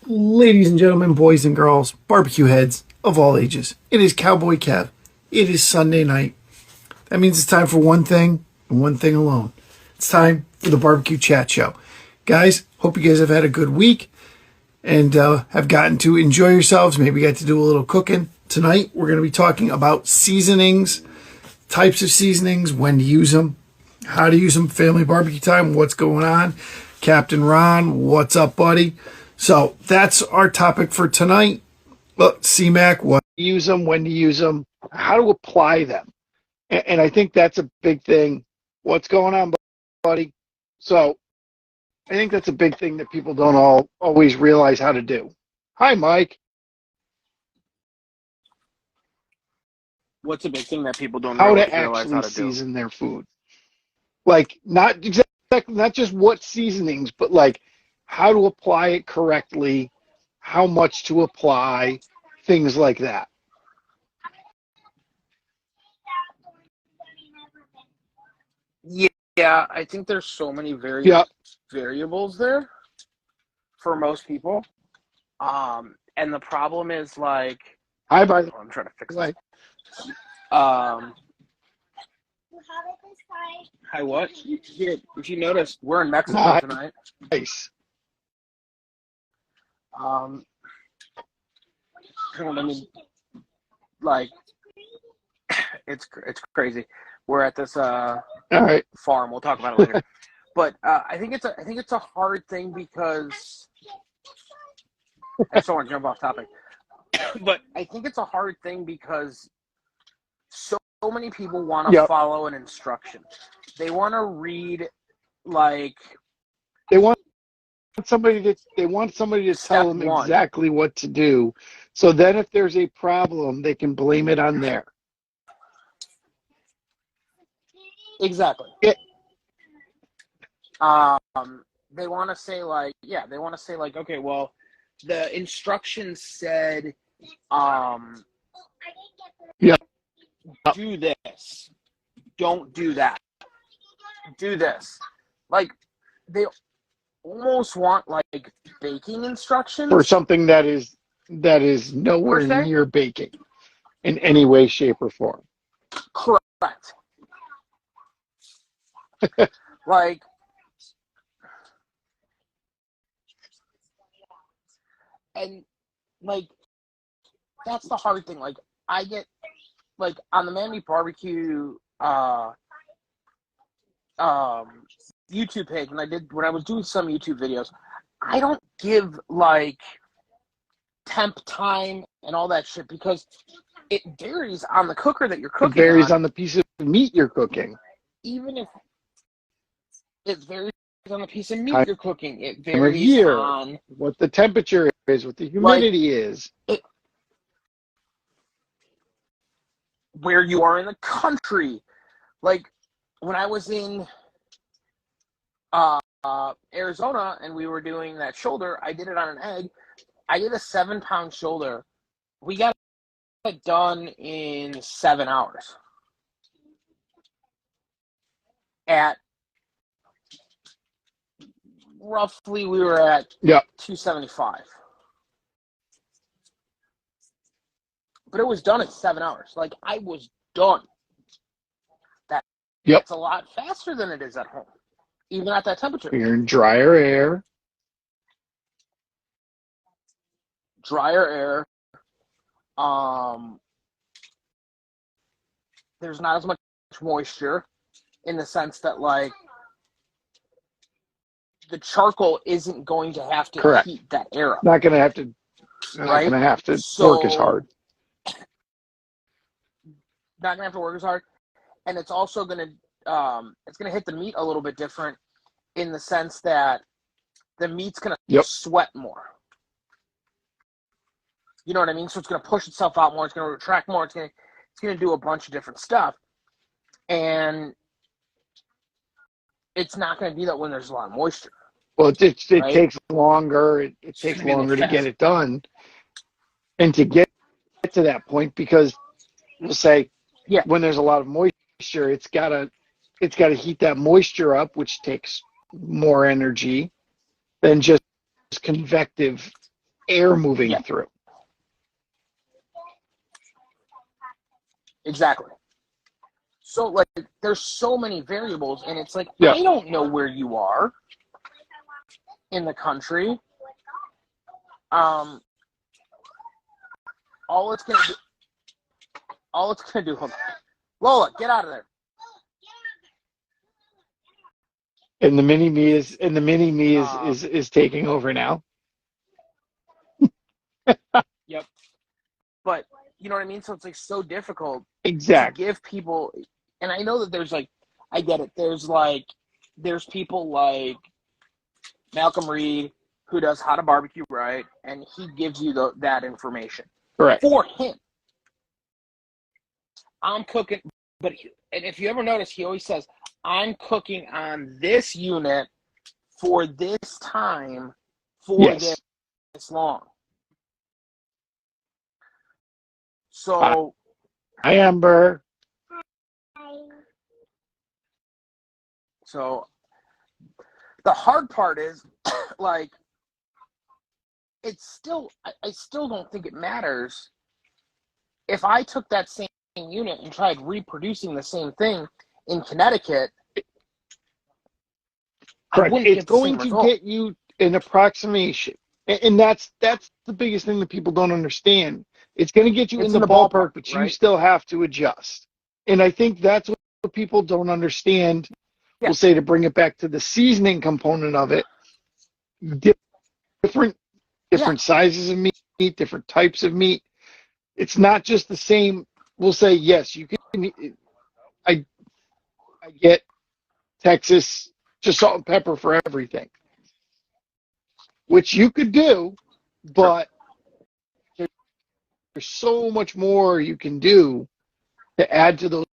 Ladies and gentlemen, boys and girls, barbecue heads of all ages, it is Cowboy Kev. It is Sunday night. That means it's time for one thing and one thing alone. It's time for the Barbecue Chat Show. Guys, hope you guys have had a good week and have gotten to enjoy yourselves. Maybe got to do a little cooking. Tonight, we're going to be talking about seasonings, types of seasonings, when to use them, how to use them, family barbecue time, what's going on. Captain Ron, what's up, buddy? So that's our topic for tonight. Look, CMAC, what to use them, when to use them, how to apply them. And I think that's a big thing. What's going on, buddy? So I think that's a big thing that people don't always realize how to do. Hi, Mike. What's a big thing that people don't How to realize actually how to season their food. Like, not exactly, not just what seasonings, but like how to apply it correctly, how much to apply, things like that. Yeah, I think there's so many variables there for most people. And the problem is like, Hi, by the I'm trying to fix way. this. Hi, what? Yeah, if you noticed, we're in Mexico tonight. Nice. I mean, like, it's crazy. We're at this All right. farm. We'll talk about it later. But I think it's a hard thing because I just don't want to jump off topic. But I think it's a hard thing because so many people want to follow an instruction. They want to read like they want somebody to tell them exactly what to do. So then if there's a problem, they can blame it on there. Exactly. They want to say like, okay, well, the instructions said, do this, don't do that, do this. Like, they almost want like baking instructions For something that is nowhere near baking in any way, shape, or form. Correct. Like, and like, that's the hard thing. Like, I get like on the Mandy Barbecue YouTube page when I was doing some YouTube videos, I don't give like temp time and all that shit because it varies on the cooker that you're cooking. It varies on the piece of meat you're cooking. Even if it varies on the piece of meat you're cooking, it varies on what the temperature is, what the humidity is. Where you are in the country. Like, when I was in Arizona and we were doing that shoulder, I did it on an egg. I did a 7-pound shoulder. We got it done in 7 hours. At roughly, we were at 275. But it was done in 7 hours. Like, I was done. That's a lot faster than it is at home, even at that temperature. You're in drier air. There's not as much moisture in the sense that, like, the charcoal isn't going to have to heat that air up. Not going to have to work as hard. Not going to have to work as hard. And it's also going to hit the meat a little bit different in the sense that the meat's going to sweat more. You know what I mean? So it's going to push itself out more. It's going to retract more. It's going to do a bunch of different stuff. And it's not going to do that when there's a lot of moisture. Well, it takes longer. It takes longer to get it done. And to get to that point, because we'll say when there's a lot of moisture, it's got to it's got to heat that moisture up, which takes more energy than just convective air moving Yeah, through. exactly. So like there's so many variables, and it's like Yeah, I don't know where you are in the country. Um, all it's gonna do, hold on. Lola, get out of there. and the mini me Um, is taking over now. yep. But you know what I mean? So it's like so difficult to Exactly. give people, and I know that there's like, I get it. There's people like Malcolm Reed who does How to Barbecue Right, and he gives you that information. Correct. For him, I'm cooking, and if you ever notice, he always says, I'm cooking on this unit for this time for Yes. this long. Hi, So Amber. so the hard part is like it's still I still don't think it matters if I took that same unit and tried reproducing the same thing in Connecticut, I Correct. wouldn't It's get the going same to result. get you an approximation. And that's the biggest thing that people don't understand. It's going to get you in It's the in the ballpark, ballpark, but you right? still have to adjust. And I think that's what people don't understand. Yeah, We'll say, to bring it back to the seasoning component of it, different yeah, different sizes of meat, different types of meat. It's not just the same. We'll say, yes, you can. I I get Texas just salt and pepper for everything, which you could do, sure. but there's so much more you can do to add to those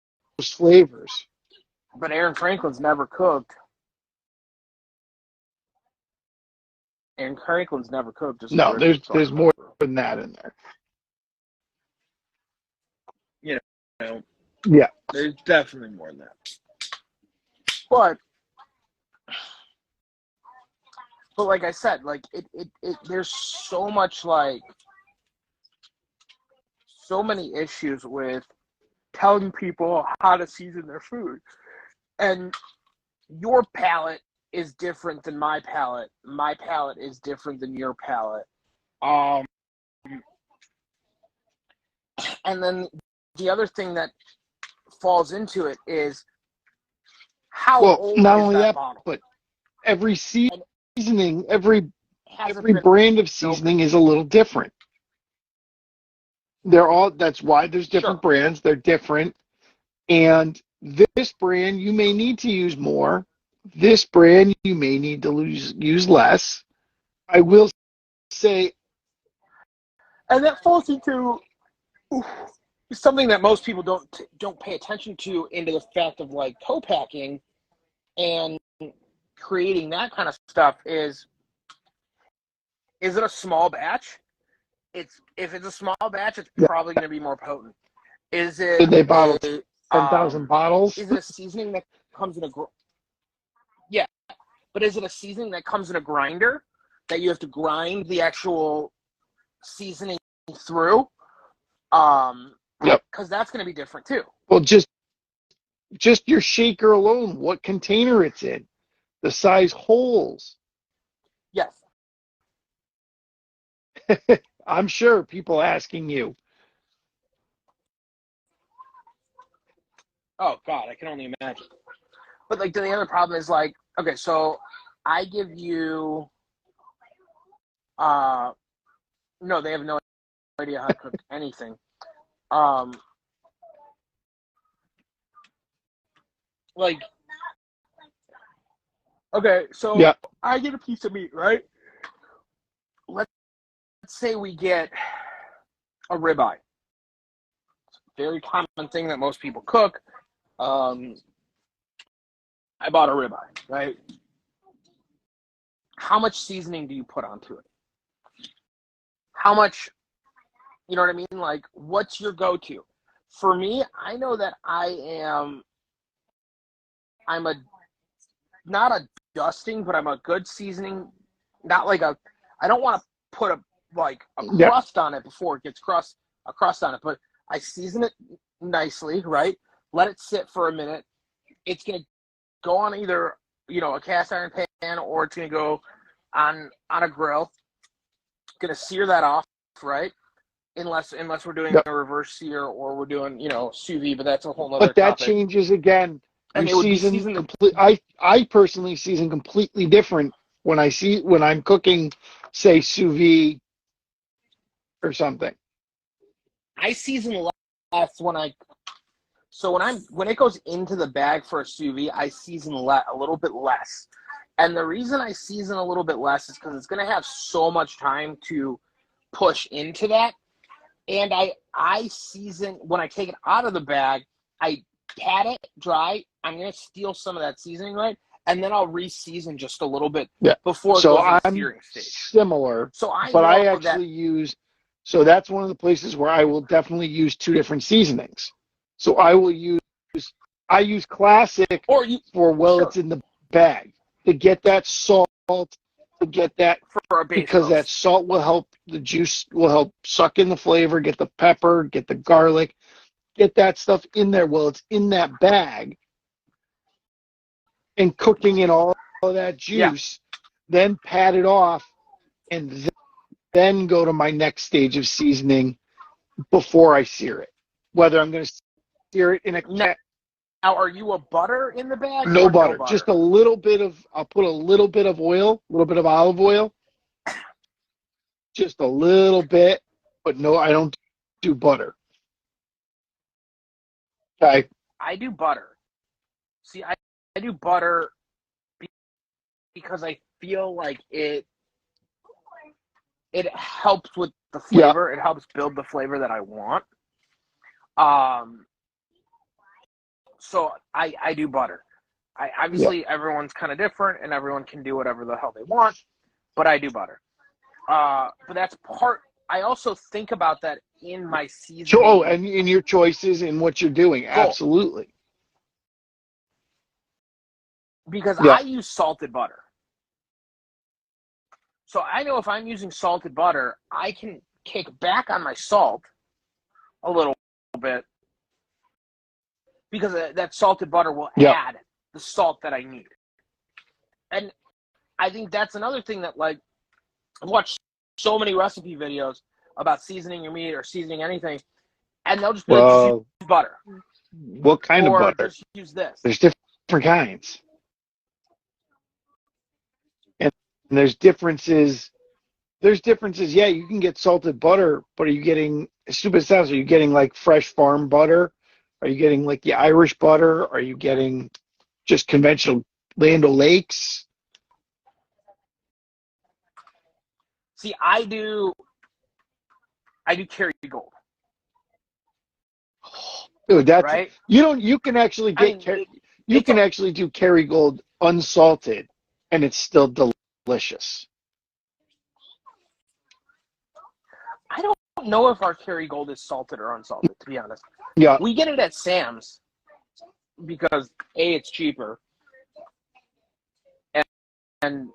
flavors. But Aaron Franklin's never cooked. Aaron Franklin's never cooked just with No, regular salt there's and more pepper. than that in there. You know, Yeah. there's definitely more than that. But like I said, like it there's so much like so many issues with telling people how to season their food. And your palate is different than my palate. My palate is different than your palate. Um, and then the other thing that falls into it is how Well, old not is only that that, bottle? but every And seasoning, has it every been brand of open? seasoning is a little different. They're all. That's why there's different Sure. brands. They're different, and this brand you may need to use more. This brand you may need to use less. I will say, And that falls into something that most people don't pay attention to, into the fact of like co-packing and creating that kind of stuff is it a small batch? If it's a small batch, it's yeah, probably going to be more potent. Is it did they bottle a 10,000 bottles? is it a seasoning that comes in a yeah, but is it a seasoning that comes in a grinder that you have to grind the actual seasoning through? Yep. Because that's going to be different too. Well, just your shaker alone, what container it's in, the size holes. Yes. I'm sure people asking you. Oh God, I can only imagine. But like, the other problem is like, okay, so I give you, uh, no, they have no idea how to cook anything. Um, like, okay, so Yeah, I get a piece of meat, right? Let's say we get a ribeye. Very common thing that most people cook. Um, I bought a ribeye, right? How much seasoning do you put onto it? How much, you know what I mean? Like, what's your go-to? For me, I know that I am I'm a not a dusting, but I'm a good seasoning. Not like a. I don't want to put a Yeah. crust on it before it gets a crust on it, but I season it nicely, right? Let it sit for a minute. It's gonna go on either a cast iron pan or it's gonna go on a grill. Gonna sear that off, right? Unless we're doing Yep. a reverse sear or we're doing sous vide, but that's a whole other But that topic. changes again. You And it would be season seasoned. complete. I personally season completely different when I'm cooking, say sous vide or something. I season less when it goes into the bag for a sous vide, I season a little bit less. And the reason I season a little bit less is because it's going to have so much time to push into that. And I season when I take it out of the bag, I pat it dry. I'm going to steal some of that seasoning, right? And then I'll re-season just a little bit Yeah. before it So goes in the I'm searing stage. similar, So I but I know that. actually use. So that's one of the places where I will definitely use two different seasonings. So I use classic Or you for sure it's in the bag to get that salt, to get that, for a base because that roast. salt will help, the juice will help suck in the flavor, get the pepper, get the garlic, get that stuff in there while it's in that bag and cooking in all of that Yeah. juice, then pat it off and then go to my next stage of seasoning before I sear it. Whether I'm going to sear it in a Now, are you a butter in the bag no or no butter, just butter? a little bit of, I'll put a little bit of oil, a little bit of olive oil, just a little bit, but no, I don't do butter. Okay. I do butter. See, I do butter because I feel like it helps with the Yeah. flavor. It helps build the flavor that I want. Um, so I do butter. Yeah. Obviously everyone's kind of different and everyone can do whatever the hell they want, but I do butter. But that's part. I also think about that in my So, seasoning and in your choices and what you're doing. goal Absolutely. because Yeah. I use salted butter. So I know if I'm using salted butter, I can kick back on my salt a little bit because that salted butter will Yeah. add the salt that I need. And I think that's another thing that I've watched so many recipe videos about seasoning your meat or seasoning anything, and they'll just be like, just use Well, butter what kind of or butter? just use this. There's different kinds. And there's differences. There's differences. Yeah, you can get salted butter, but are you getting, stupid sounds, are you getting like fresh farm butter? Are you getting like the Irish butter? Are you getting just conventional Land O'Lakes? See, I do Kerrygold, Dude, that's, right? you can actually I get, mean, you it's can actually do Kerrygold unsalted and it's still delicious. I don't know if our Kerrygold is salted or unsalted, to be honest. Yeah. We get it at Sam's because it's cheaper, and, and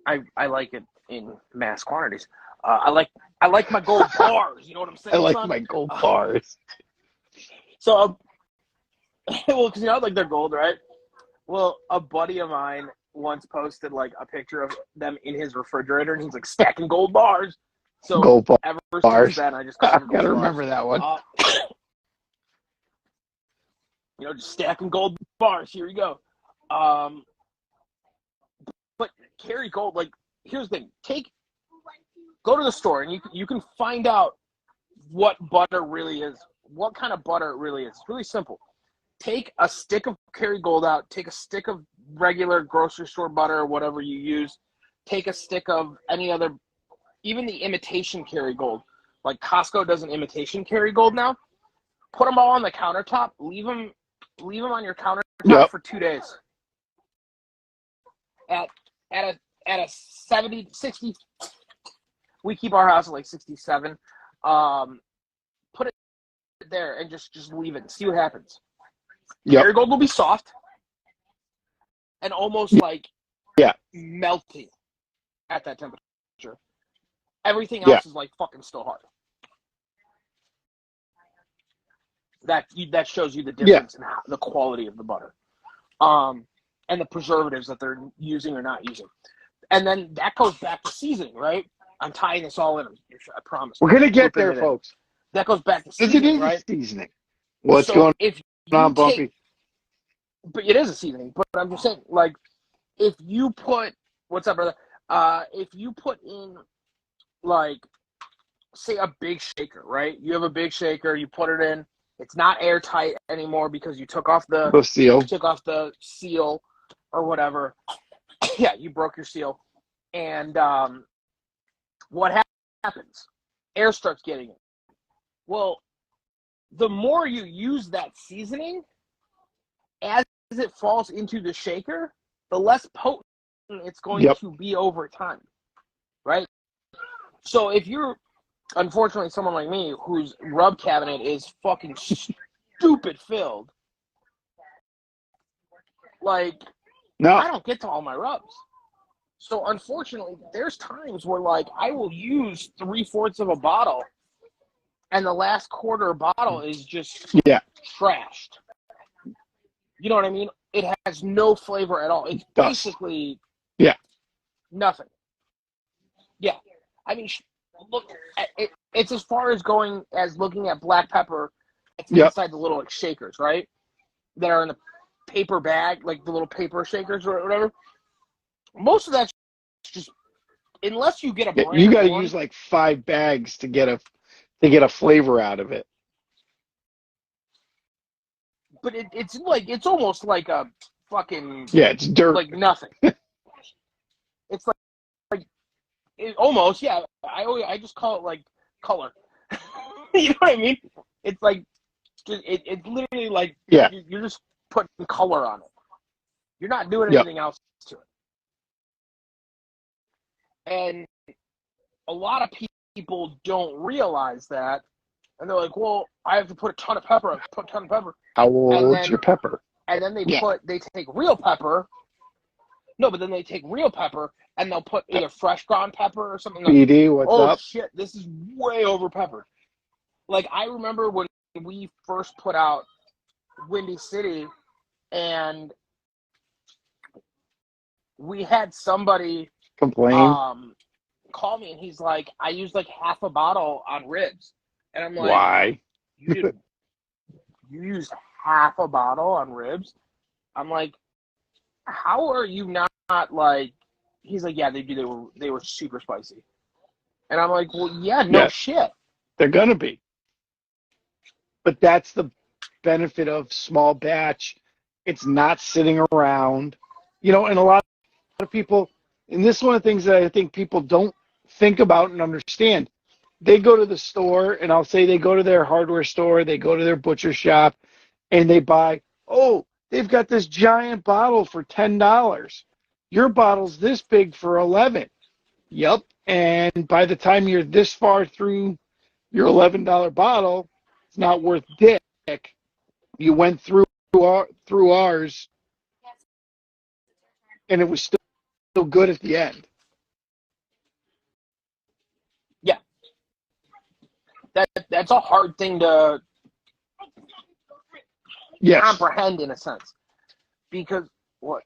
I like it in mass quantities. I like my gold bars. You know what I'm I saying, like son? my gold bars. So, well, because like they're gold, right? Well, a buddy of mine once posted like a picture of them in his refrigerator, and he's like stacking gold bars. So Gold ever since bars. then, I just call I them gotta gold bars. remember that one. Just stacking gold bars. Here we go. Um, but Kerrygold, here's the thing: go to the store and you can find out what butter really is, what kind of butter it really is. It's really simple. Take a stick of Kerrygold out. Take a stick of regular grocery store butter or whatever you use. Take a stick of any other, even the imitation Kerrygold. Like Costco does an imitation Kerrygold now. Put them all on the countertop. Leave them on your countertop Yep. for 2 days. At a 70, 60. We keep our house at like 67. Put it there and just leave it and see what happens. Yep. Kerrygold will be soft. and almost like Yeah. melting at that temperature. Everything Yeah. else is like fucking still hard. That shows you the difference in the quality of the butter, and the preservatives that they're using or not using. And then that goes back to seasoning, right? I'm tying this all in. I promise. We're going to get there, folks. That goes back to Because seasoning, it is right? Seasoning. What's so going if on, you Bumpy? but it is a seasoning. But I'm just saying, like, if you put, what's up, brother? If you put in, like, say a big shaker, right? You have a big shaker, you put it in. It's not airtight anymore because you took off the seal or whatever. Yeah, you broke your seal. And what happens? Air starts getting it. Well, the more you use that seasoning, as it falls into the shaker, the less potent it's going to be over time, right? So if you're, unfortunately, someone like me whose rub cabinet is fucking stupid filled, like, I don't get to all my rubs. So unfortunately, there's times where, like, I will use 3/4 of a bottle, and the last quarter bottle is just trashed. You know what I mean? It has no flavor at all. It's basically nothing. Yeah. I mean, look, it's as far as going as looking at black pepper. It's inside the little, like, shakers, right? That are in the paper bag, like the little paper shakers or whatever. Most of that's just, unless you get a brand, you got to use like 5 bags to get a flavor out of it. But it's like, it's almost like a fucking, it's dirt, like nothing. It's like it almost, I just call it like color. You know what I mean? It's like, it's literally like, you're just putting color on it. You're not doing anything else to it. And a lot of people don't realize that, and they're like, "Well, I have to put a ton of pepper. How old's your pepper? And then they take real pepper. No, but then they take real pepper and they'll put either fresh ground pepper or something. BD, what's up? Oh shit, this is way over peppered. Like, I remember when we first put out Windy City, and we had somebody complain, call me, and he's like, I used like half a bottle on ribs. And I'm like, why? You used half a bottle on ribs? I'm like, how are you not like? He's like, yeah, they were super spicy. And I'm like, well, yeah, no shit. They're gonna be. But that's the benefit of small batch. It's not sitting around, and a lot of people, and this is one of the things that I think people don't think about and understand. They go to the store, and I'll say they go to their hardware store, they go to their butcher shop, and they buy, they've got this giant bottle for $10. Your bottle's this big for $11. Yep. And by the time you're this far through your $11 bottle, it's not worth dick. You went through ours, and it was still good at the end. Yeah. That's a hard thing to comprehend, in a sense. Because what?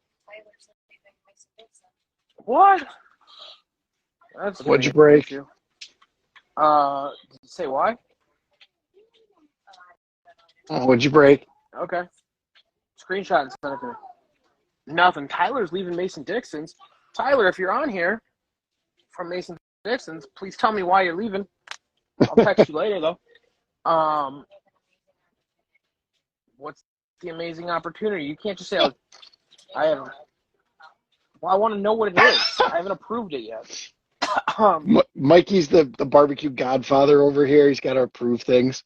That's What'd you break? Did you say why? What'd you break? Okay. Screenshot and send it to me. Nothing. Tyler's leaving Mason-Dixon's. Tyler, if you're on here from Mason-Dixon's, please tell me why you're leaving. I'll text you later, though. What's the amazing opportunity? You can't just say, I haven't. Well, I want to know what it is. I haven't approved it yet. Mikey's the barbecue godfather over here. He's got to approve things.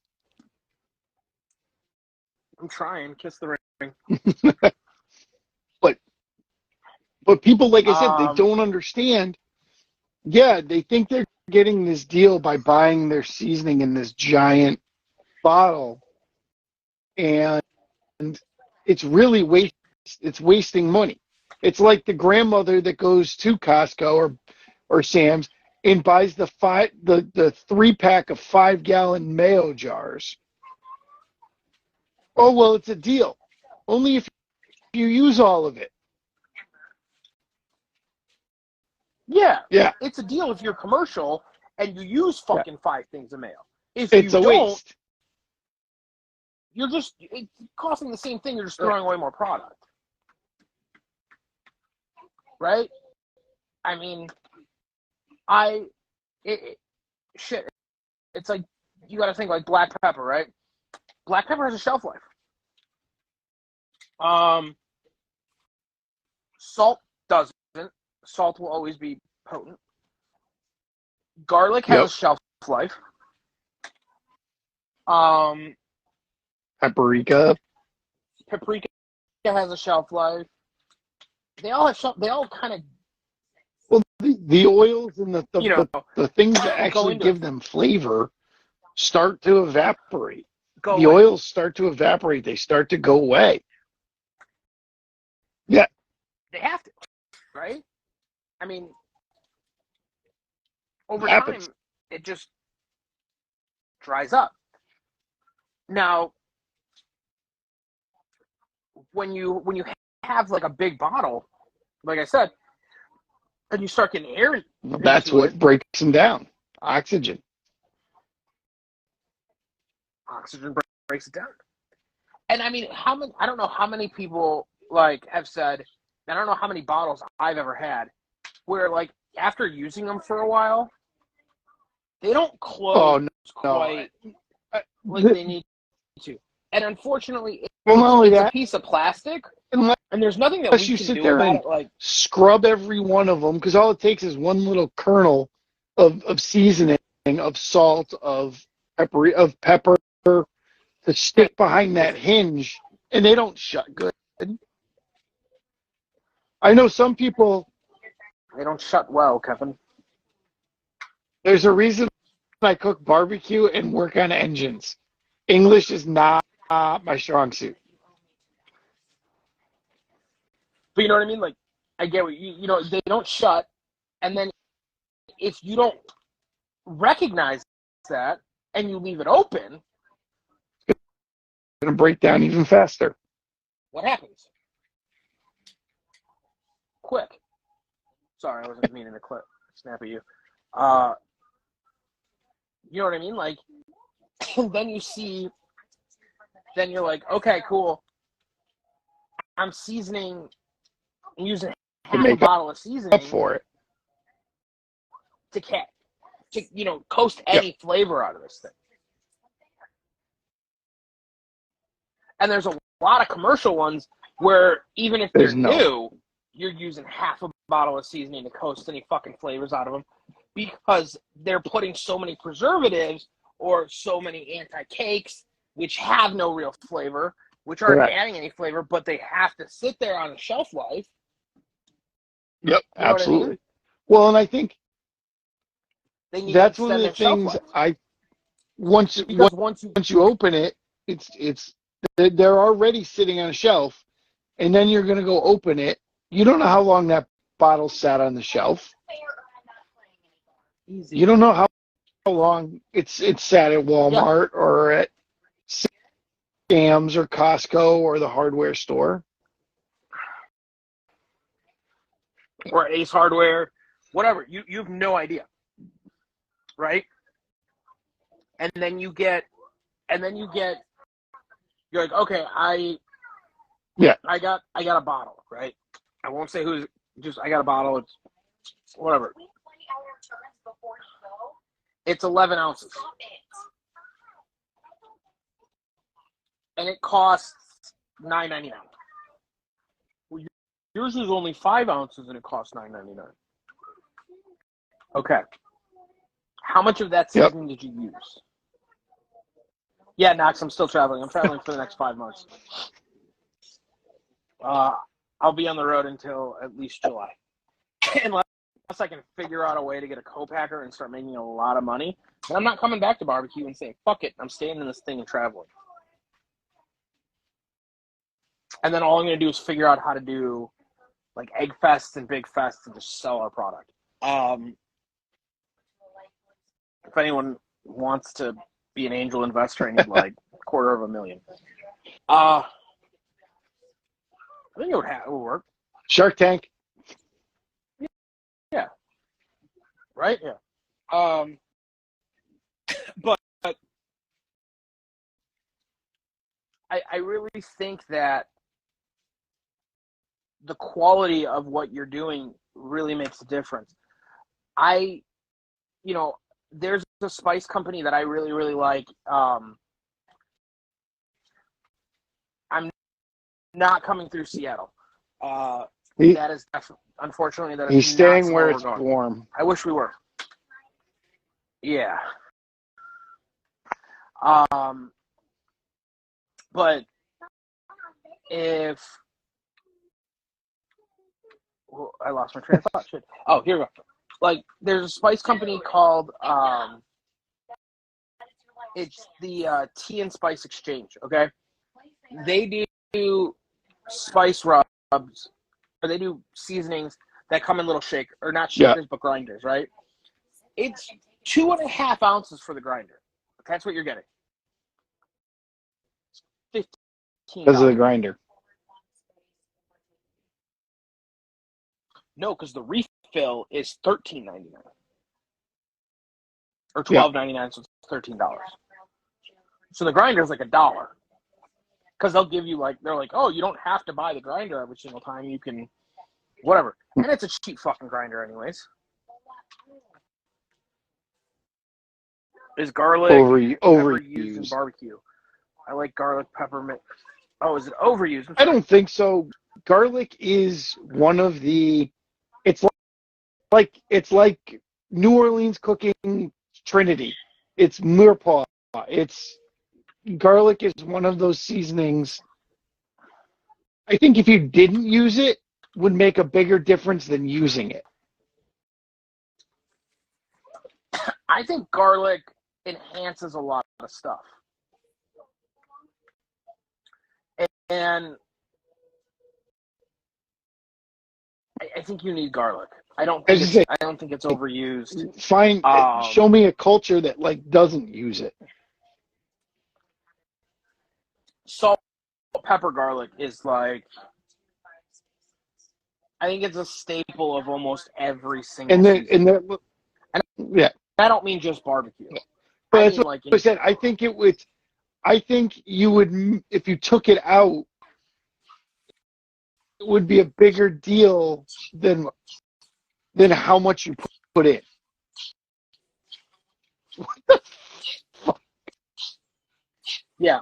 I'm trying. Kiss the ring. But people, like I said, they don't understand. Yeah, they think they're getting this deal by buying their seasoning in this giant bottle, and it's really it's wasting money. It's like the grandmother that goes to Costco or Sam's and buys the 3-pack of 5-gallon mayo jars. Oh well, it's a deal. Only if you use all of it. Yeah, Yeah, it's a deal if you're commercial and you use fucking 5 things of mayo. If it's you a don't, waste. it's costing the same thing. You're just throwing away more product, right? I mean, shit. It's like you got to think like black pepper, right? Black pepper has a shelf life. Salt doesn't. Salt will always be potent. Garlic has a Yep. shelf life. Paprika. Paprika has a shelf life. They all have They all kind of. Well, the oils and the things that go actually into give it. them flavor start to evaporate. Go The away. oils start to evaporate. They start to go away. Yeah. They have to, right? I mean, over Happens. time, it just dries up. Now, when you have like a big bottle, like I said, and you start getting air That's into what it, breaks them down. Oxygen. oxygen breaks it down. And I mean, I don't know how many people like have said, I don't know how many bottles I've ever had where like after using them for a while, they don't close quite like they need to. And unfortunately, Well, not only it's a that, piece of plastic, unless and there's nothing that we you can sit do there about and it. Like scrub every one of them, because all it takes is one little kernel of seasoning, of salt, of pepper to stick behind that hinge, and they don't shut good. I know some people. they don't shut well, Kevin. There's a reason I cook barbecue and work on engines. English is not my strong suit. But you know what I mean? Like I get what you know. They don't shut, and then if you don't recognize that and you leave it open, It's going to break down even faster. what happens? Quick. Sorry, I wasn't meaning to snap at you. You know what I mean? Like, then you see, then you're like, okay, cool. I'm using To half a make bottle of up seasoning for it. to coast any flavor out of this thing. And there's a lot of commercial ones where even if they're new, you're using half a bottle of seasoning to coast any fucking flavors out of them because they're putting so many preservatives or so many anti-cakes, which have no real flavor, which aren't adding any flavor, but they have to sit there on a shelf life. Yep, You know absolutely. what I mean? Well, and I think they need that's to one of extend the their shelf things life. once Because once you open it, they're already sitting on a shelf, and then you're going to go open it. You don't know how long that bottle sat on the shelf. Easy. You don't know how long it's sat at Walmart or at Sam's or Costco or the hardware store. Or Ace Hardware, whatever. You have no idea. Right? And then you get you're like, okay, I got a bottle, right? I won't say who's I got a bottle, it's whatever. It's 11 ounces. And it costs $9.99. Well, yours is only 5 ounces and it costs $9.99. Okay. How much of that seasoning did you use? Yeah, Knox, I'm still traveling. I'm traveling for the next 5 months. I'll be on the road until at least July. Unless I can figure out a way to get a co-packer and start making a lot of money. And I'm not coming back to barbecue and saying, fuck it, I'm staying in this thing and traveling. And then all I'm going to do is figure out how to do like egg fests and big fests and just sell our product. If anyone wants to be an angel investor, I need like $250,000. I think it would work. Shark Tank. Yeah. Right? Yeah. But I really think that the quality of what you're doing really makes a difference. There's a spice company that I really, really like. I'm not coming through Seattle. That is unfortunately that is He's staying not where it's going. warm. I wish we were. Yeah. But if I lost my train of thought. Shit. Oh, here we go. Like, there's a spice company called it's the Tea and Spice Exchange. Okay, they do spice rubs, or they do seasonings that come in little not shakers, but grinders. Right? It's 2.5 ounces for the grinder. That's what you're getting. $15. Because of the grinder. No, because the refill is $13.99 or $12.99, so it's $13. So the grinder is like $1, because they'll give you they're like, oh, you don't have to buy the grinder every single time. You can, whatever, and it's a cheap fucking grinder, anyways. Is garlic overused in barbecue? I like garlic peppermint. Oh, is it overused? I don't think so. Garlic is one of the. It's like New Orleans cooking trinity. It's mirepoix. Garlic is one of those seasonings. I think if you didn't use it, would make a bigger difference than using it. I think garlic enhances a lot of stuff. And I think you need garlic. I don't think it's overused. Show me a culture that doesn't use it. Salt, pepper, garlic is I think it's a staple of almost every single season. Yeah. I don't mean just barbecue. But that's what I said. I think you would, if you took it out, it would be a bigger deal than how much you put in. What the fuck? Yeah.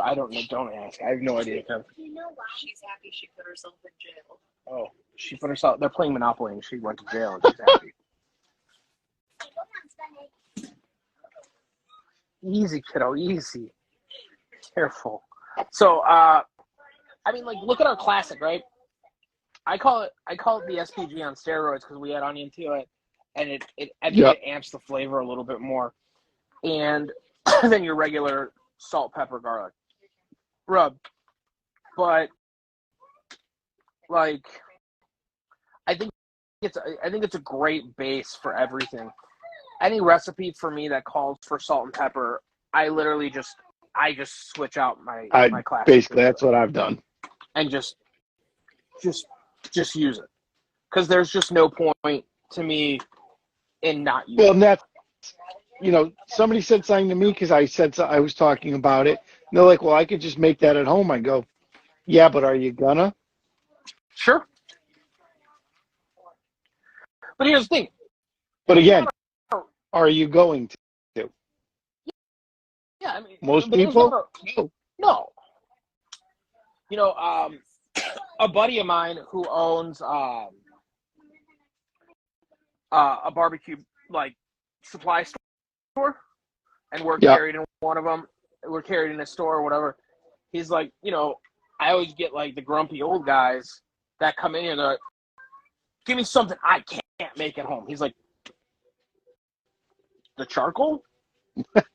I don't know. Don't ask. I have no idea. You know why she's happy she put herself in jail? Oh, she put herself. They're playing Monopoly and she went to jail and she's happy. Easy, kiddo. Easy. Careful. So, look at our classic, right? I call it the SPG on steroids because we add onion to it, and it amps the flavor a little bit more, and than your regular salt, pepper, garlic rub. But I think it's a great base for everything. Any recipe for me that calls for salt and pepper, I literally just switch out my classic. Basically, that's what I've done. And just use it, because there's just no point to me in not using. Well, and that's, somebody said something to me because I was talking about it. And they're like, "Well, I could just make that at home." I go, "Yeah, but are you gonna?" Sure. But here's the thing. But again, are you going to? Yeah, I mean, most people. No. A buddy of mine who owns a barbecue supply store, and we're carried in one of them. We're carried in a store or whatever. He's like, I always get the grumpy old guys that come in here and they're like, give me something I can't make at home. He's like, the charcoal?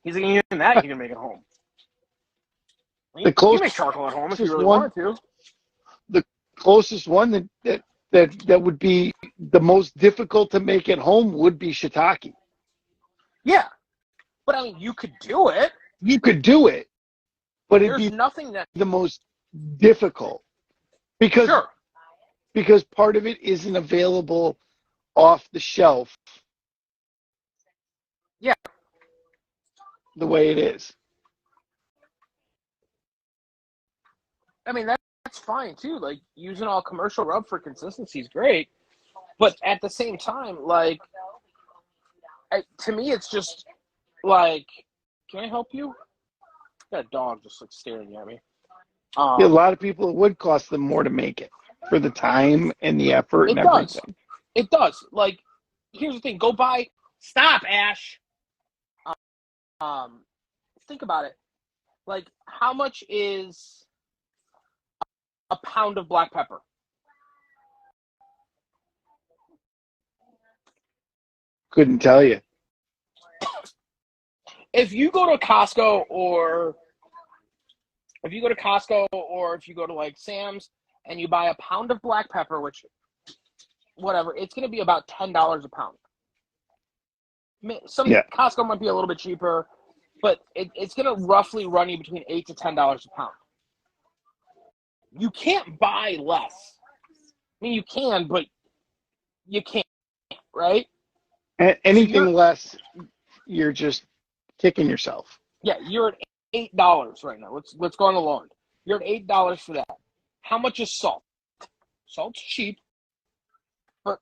He's like, even that you can make at home. You can make charcoal at home if you really wanted to. closest one that would be the most difficult to make at home would be shiitake. Yeah, but I mean, you could do it. You could do it, but it'd There's be nothing that. the most difficult because Sure. part of it isn't available off the shelf. Yeah. The way it is. I mean, that's fine too. Like using all commercial rub for consistency is great, but at the same time, like to me, it's just like, can I help you? That dog just like staring at me. A lot of people, it would cost them more to make it for the time and the effort and everything. It does. Like, here's the thing. Go buy. Stop, Ash. Think about it. Like, how much is a pound of black pepper? Couldn't tell you. If you go to Costco or if you go to like Sam's and you buy a pound of black pepper, which whatever, it's going to be about $10 a pound. Costco might be a little bit cheaper, but it's going to roughly run you between $8 to $10 a pound. You can't buy less. I mean, you can, but you can't, right? Anything less, you're just kicking yourself. Yeah, you're at $8 right now. Let's go on the low end. You're at $8 for that. How much is salt? Salt's cheap, but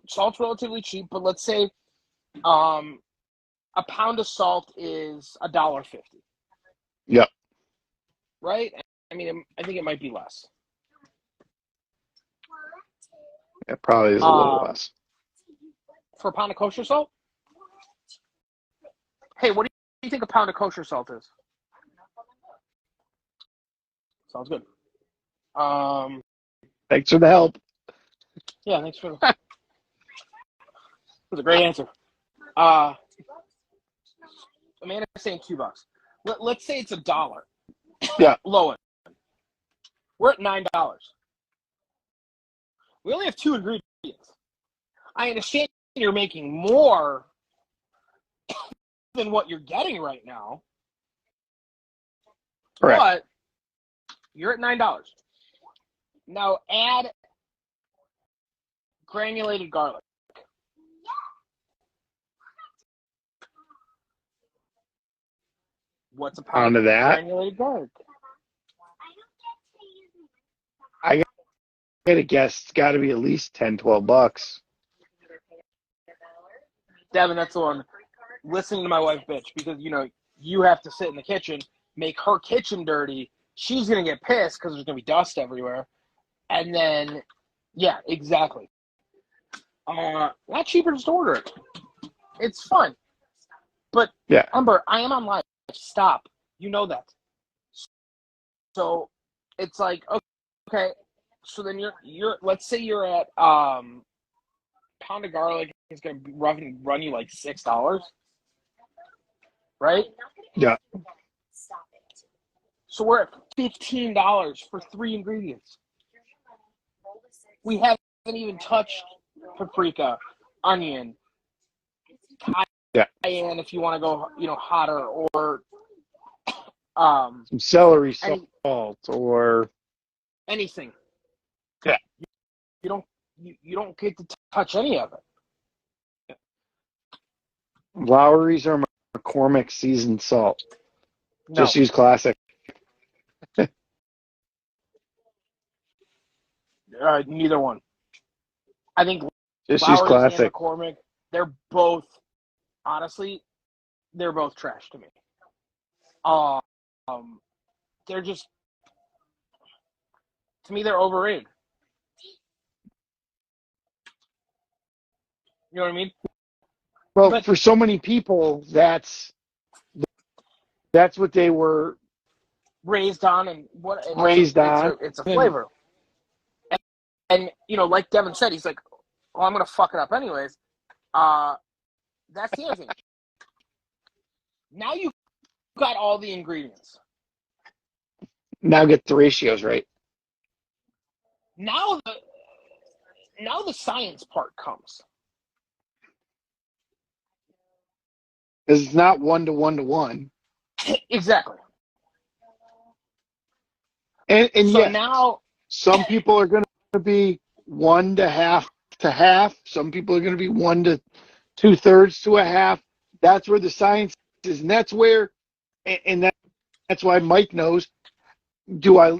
salt's relatively cheap. But let's say, a pound of salt is $1.50. Yep. Right? I mean, I think it might be less. It probably is a little less. For a pound of kosher salt? Hey, what do you think a pound of kosher salt is? Sounds good. Thanks for the help. Yeah, thanks for that was a great answer. Amanda's saying $2. Let's say it's $1. Yeah. Low end. We're at $9. We only have 2 ingredients. I understand you're making more than what you're getting right now. Correct. But you're at $9. Now add granulated garlic. What's a pound of that? Granulated garlic. I gotta guess it's got to be at least $10-12. Devin, that's the one. Listening to my wife bitch because you have to sit in the kitchen, make her kitchen dirty. She's gonna get pissed because there's gonna be dust everywhere, and then yeah, exactly. Not cheaper just to order it. It's fun, but yeah, Umber, I am on live. Stop. You know that. So it's like okay. So then you're let's say you're at pound of garlic is gonna run you like $6. Right? Yeah. So we're at $15 for 3 ingredients. We haven't even touched paprika, onion, cayenne if you want to go, hotter, or some celery salt or anything. Yeah. You don't get to touch any of it. Lowry's or McCormick seasoned salt. No. Just use classic. Neither one. I think just Lowry's use classic. and McCormick, they're both trash to me. They're just, to me, they're overrated. You know what I mean? Well, for so many people, that's what they were raised on, and it's a flavor. And like Devin said, he's like, "Oh, I'm gonna fuck it up anyways." That's the other thing. Now you got all the ingredients. Now get the ratios right. now the science part comes. Because it's not 1 to 1 to 1. Exactly. And So yes, now, some people are going to be 1 to half. Some people are going to be 1 to 2/3 to a half. That's where the science is, and that's where, and that's why Mike knows. Do I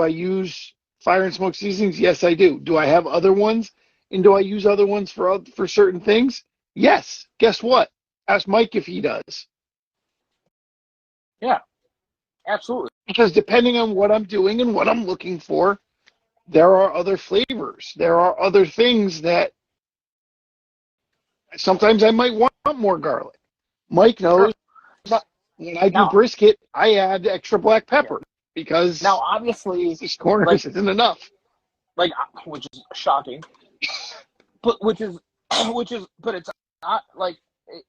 use fire and smoke seasonings? Yes, I do. Do I have other ones? And do I use other ones for certain things? Yes. Guess what? Ask Mike if he does. yeah, absolutely. Because depending on what I'm doing and what I'm looking for, there are other flavors. There are other things that sometimes I might want more garlic. Mike knows Sure. when I do Now, brisket, I add extra black yeah. pepper Now, because obviously, these corners like, isn't enough. which is shocking, but which is, but it's not like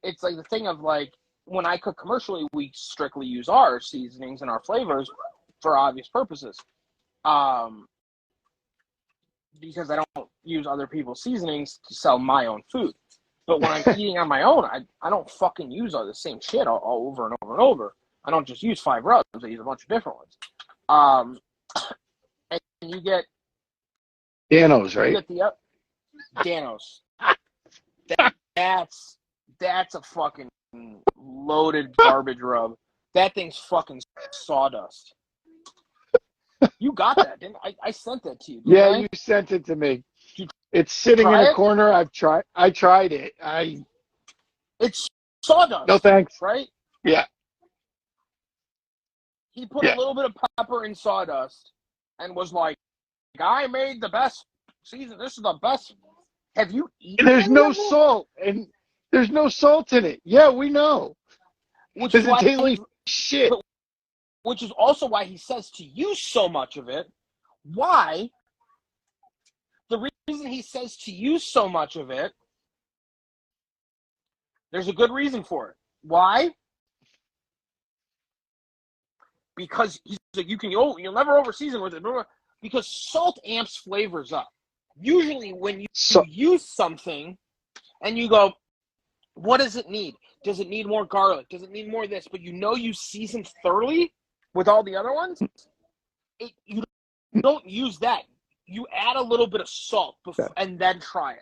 it's like the thing of like when I cook commercially, we strictly use our seasonings and our flavors for obvious purposes. Um, because I don't use other people's seasonings to sell my own food. But when I'm eating on my own, I don't fucking use all the same shit all over and over and over. I don't just use 5 rubs. I use a bunch of different ones. And you get Danos, right? the Danos. That's a fucking loaded garbage rub. That thing's fucking sawdust. You got that, didn't I? I sent that to you. Yeah, I? you sent it to me. Did you It's sitting in try a it? corner. I tried it. It's sawdust. No thanks. Right? Yeah. He put a Yeah. little bit of pepper in sawdust and was like, I made the best season. This is the best. Have you eaten And there's any no of it? salt, and there's no salt in it. Yeah, we know. Which is Does it why taste like shit? which is also why he says to use so much of it. Why? The reason he says to use so much of it, there's a good reason for it. Why? Because he's like, you'll never over season with it. Because salt amps flavors up. Usually when you use something and you go, what does it need? Does it need more garlic? Does it need more of this? But you season thoroughly with all the other ones. You don't use that. You add a little bit of salt and then try it.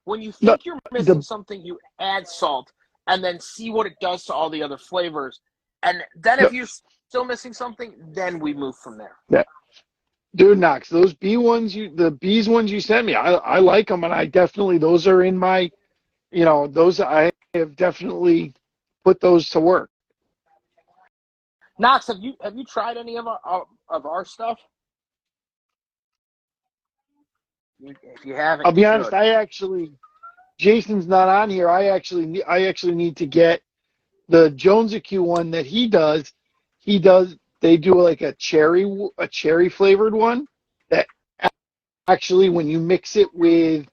When you think you're missing something, you add salt and then see what it does to all the other flavors. And then if you're still missing something, then we move from there. Yeah. Dude, Knox, those the bees ones you sent me, I like them, and those are in my, those I have definitely put those to work. Knox, have you tried any of our stuff? If you haven't, I'll be honest. Jason's not on here. I actually need to get the Jones AQ one that he does. They do like a cherry flavored one that actually, when you mix it with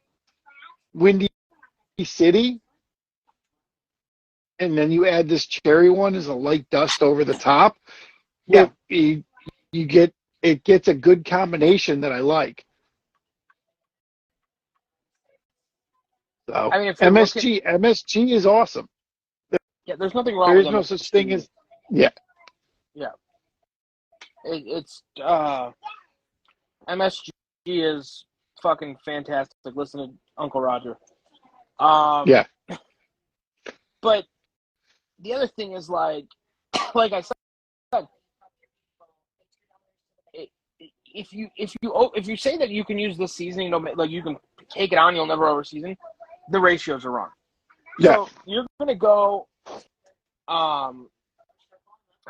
Windy City, and then you add this cherry one as a light dust over the top, it gets a good combination that I like. So, I mean, if MSG is awesome. There's nothing wrong There with is no MSG. such thing as It's MSG is fucking fantastic. Listen to Uncle Roger. But the other thing is like I said, if you say that you can use this seasoning, like you can take it on, you'll never over season. The ratios are wrong. Yeah. So you're gonna go. I'm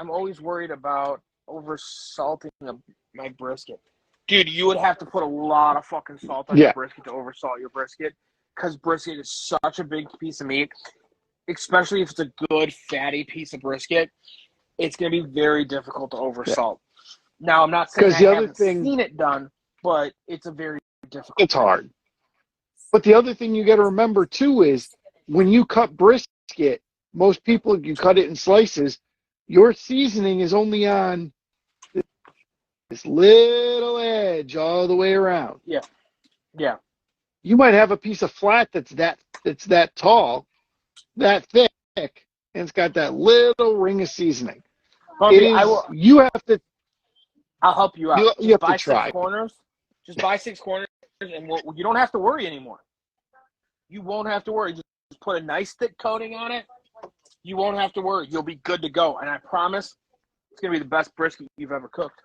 always worried about over salting my brisket. Dude, you would have to put a lot of fucking salt on your brisket to over salt your brisket, because brisket is such a big piece of meat, especially if it's a good fatty piece of brisket. It's going to be very difficult to over salt. Now, I'm not saying I haven't seen it done, but it's a very difficult. It's hard. But the other thing you got to remember too is when you cut brisket, most people, you cut it in slices. Your seasoning is only on this little edge all the way around. Yeah. Yeah. You might have a piece of flat that's that tall, that thick, and it's got that little ring of seasoning. It Bumpy, I is. will. You have to. I'll help you out. You Just have to buy six try. corners. Just buy six corners, and you don't have to worry anymore. You won't have to worry. Just put a nice thick coating on it. You won't have to worry. You'll be good to go. And I promise, it's gonna be the best brisket you've ever cooked.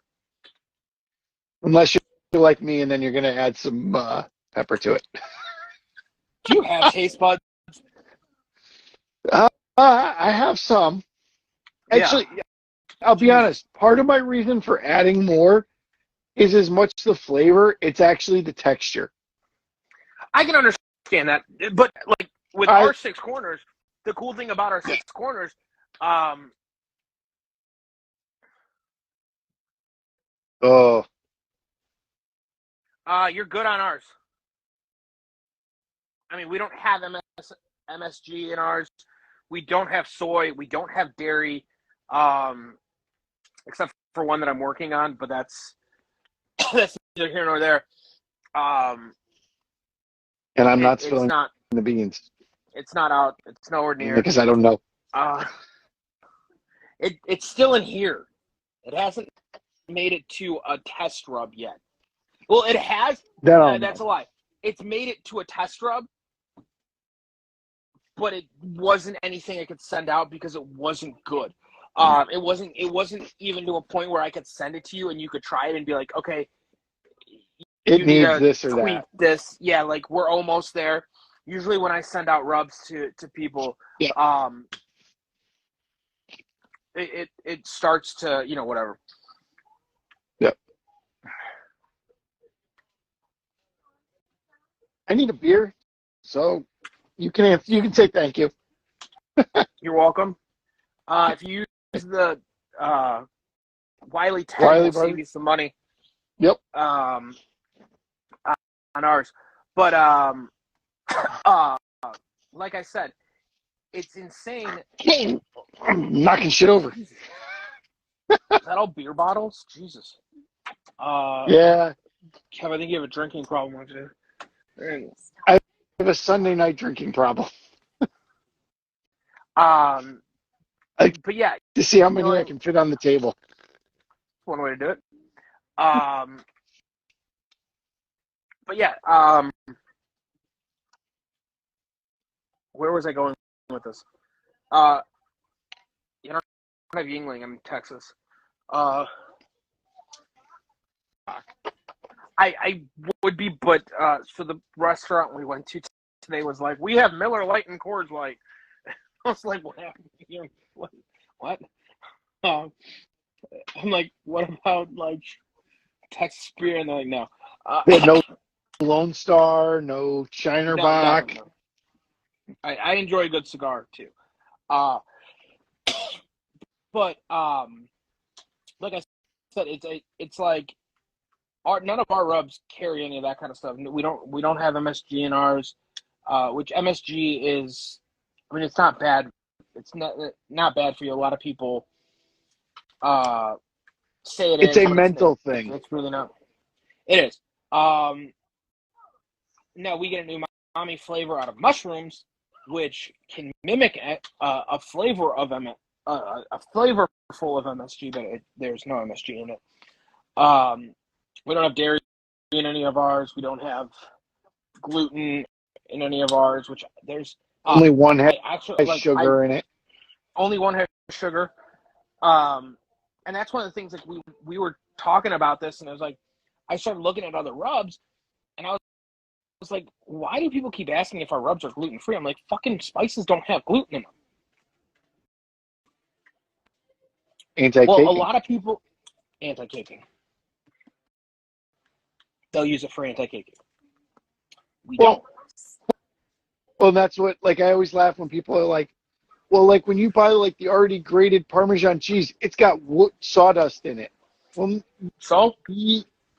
Unless you're like me, and then you're going to add some pepper to it. Do you have taste buds? I have some. Actually, I'll be honest. Part of my reason for adding more is as much the flavor. It's actually the texture. I can understand that, but like with our six corners, the cool thing about our six corners, you're good on ours. I mean, we don't have MSG in ours. We don't have soy. We don't have dairy, except for one that I'm working on. But that's neither here nor there. And I'm not spilling the beans. It's not out. It's nowhere near. Because I don't know. It's still in here. It hasn't made it to a test rub yet. Well, it has. That's a lie. It's made it to a test rub, but it wasn't anything I could send out because it wasn't good. It wasn't even to a point where I could send it to you and you could try it and be like, okay, it needs this or tweak that. This, yeah, like we're almost there. Usually when I send out rubs to people, it starts to, whatever. Yep. I need a beer, so you can say thank you. You're welcome. If you use the Wiley 10, will save you some money. Yep. On ours, but like I said, it's insane. I'm knocking shit over. Is that all beer bottles? Jesus. Yeah. Kev, I think you have a drinking problem today. I have a Sunday night drinking problem. But yeah, to see how many I can fit on the table. One way to do it. But yeah, where was I going with this? I don't have Yingling. I'm in Texas. I would be, but so the restaurant we went to today was like, we have Miller Lite and Coors Light. I was like, what happened? What? I'm like, what about like Texas beer? And they're like, no. They had no Lone Star, no Shiner Bock. No. I enjoy a good cigar too. But like I said, it's like none of our rubs carry any of that kind of stuff. We don't have MSG in ours, which MSG is, I mean, it's not bad. It's not bad for you. A lot of people say it's a mental thing. It's really not. It is. Now we get a new umami flavor out of mushrooms, which can mimic a flavor of a flavor full of MSG, but there's no MSG in it. We don't have dairy in any of ours. We don't have gluten in any of ours, which there's only one has sugar in it. Only one has sugar. And that's one of the things, like we were talking about this, and I was like, I started looking at other rubs, and I was like, why do people keep asking if our rubs are gluten free? I'm like, fucking spices don't have gluten in them. Anti-caking. Well, a lot of people anti-caking. They'll use it for anti-caking. We don't. Well, that's what, like, I always laugh when people are like, well, like when you buy like the already grated Parmesan cheese, it's got wood sawdust in it. Well, so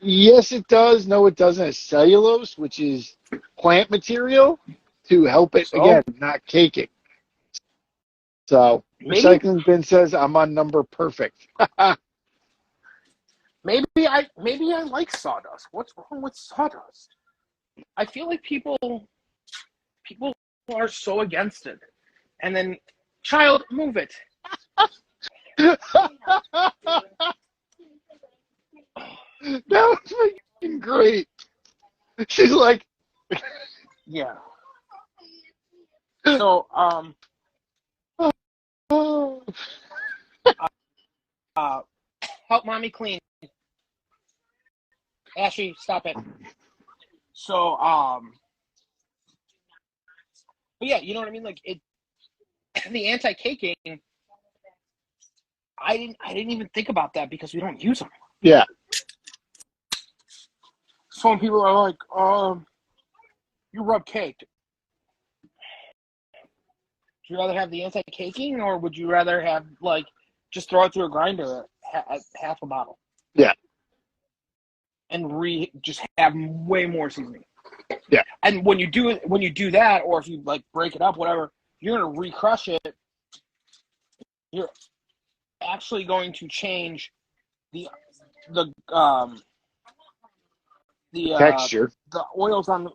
yes, it does. No, it doesn't. It's cellulose, which is plant material to help it again, not caking. So recycling bin says I'm on number perfect. Maybe I like sawdust. What's wrong with sawdust? I feel like people are so against it. And then, child, move it. That was freaking great. She's like, Yeah. So, oh. help mommy clean. Ashley, stop it. So, but yeah, you know what I mean? Like the anti-caking, I didn't even think about that because we don't use them. Yeah. So when people are like, you rub cake. Would you rather have the anti-caking, or would you rather have, like, just throw it through a grinder at half a bottle? Yeah. And just have way more seasoning. Yeah. And when you do that, or if you, like, break it up, whatever, you're gonna recrush it. You're actually going to change the Texture. the oils on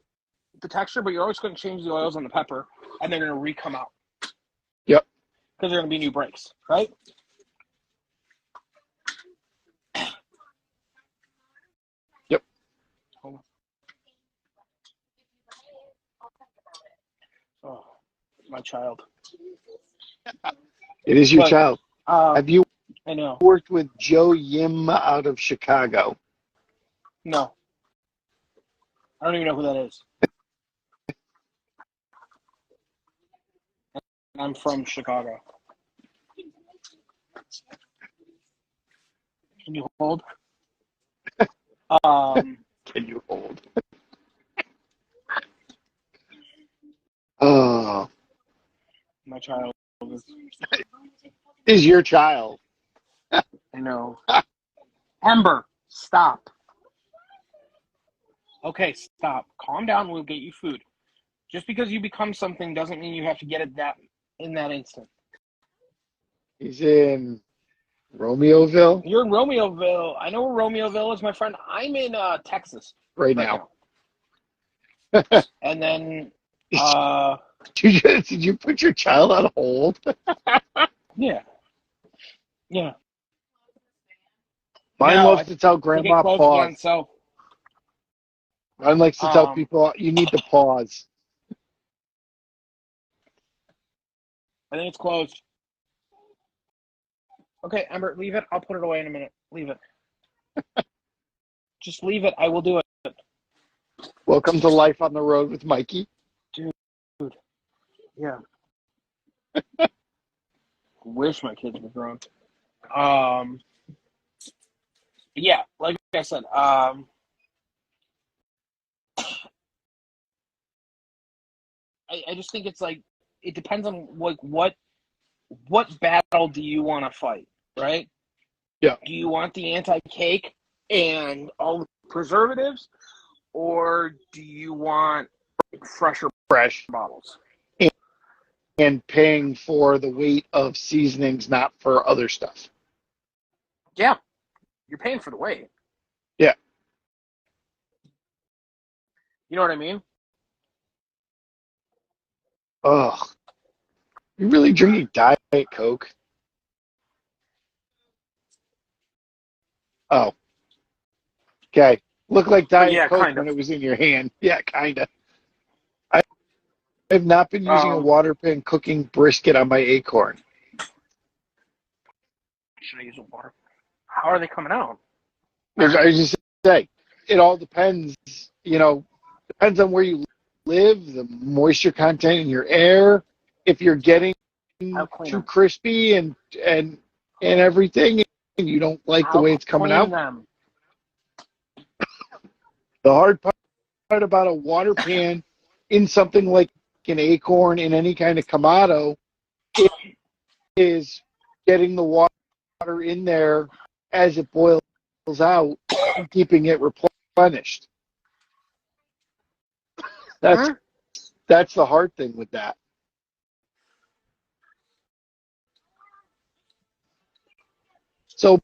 the texture, but you're always going to change the oils on the pepper, and they're going to re-come out. Yep. Because they're going to be new breaks, right? Yep. Oh, my child. It is your But, child. Have you I know. worked with Joe Yim out of Chicago? No. I don't even know who that is. I'm from Chicago. Can you hold? Can you hold? Oh, My child is your child. I know. Ember, stop. Okay, stop. Calm down. We'll get you food. Just because you become something doesn't mean you have to get it in that instant. He's in Romeoville You're in Romeoville. I know where Romeoville is, my friend. I'm in Texas right now. And then, Did you put your child on hold? yeah. Mine No, loves to tell I think it grandma closed on pause. itself. Mine likes to tell people you need to pause. I think it's closed. Okay, Amber, leave it. I'll put it away in a minute. Leave it. Just leave it. I will do it. Welcome to life on the road with Mikey. Dude. Yeah. Wish my kids were grown. Yeah, like I said, I just think it's like, it depends on like what battle do you want to fight, right? Yeah. Do you want the anti-cake and all the preservatives, or do you want fresh bottles? And paying for the weight of seasonings, not for other stuff. Yeah, you're paying for the weight. Yeah. You know what I mean? Ugh. You really drinking Diet Coke? Oh. Okay. Looked like Diet Coke kind when of. it was in your hand. Yeah, kind of. I have not been using a water pan cooking brisket on my acorn. Should I use water? How are they coming out? I just say, it all depends, depends on where you live, the moisture content in your air, if you're getting too crispy and everything, and you don't like the way it's coming out. The hard part about a water pan in something like an acorn in any kind of Kamado is getting the water in there as it boils out and keeping it replenished. That's the hard thing with that. So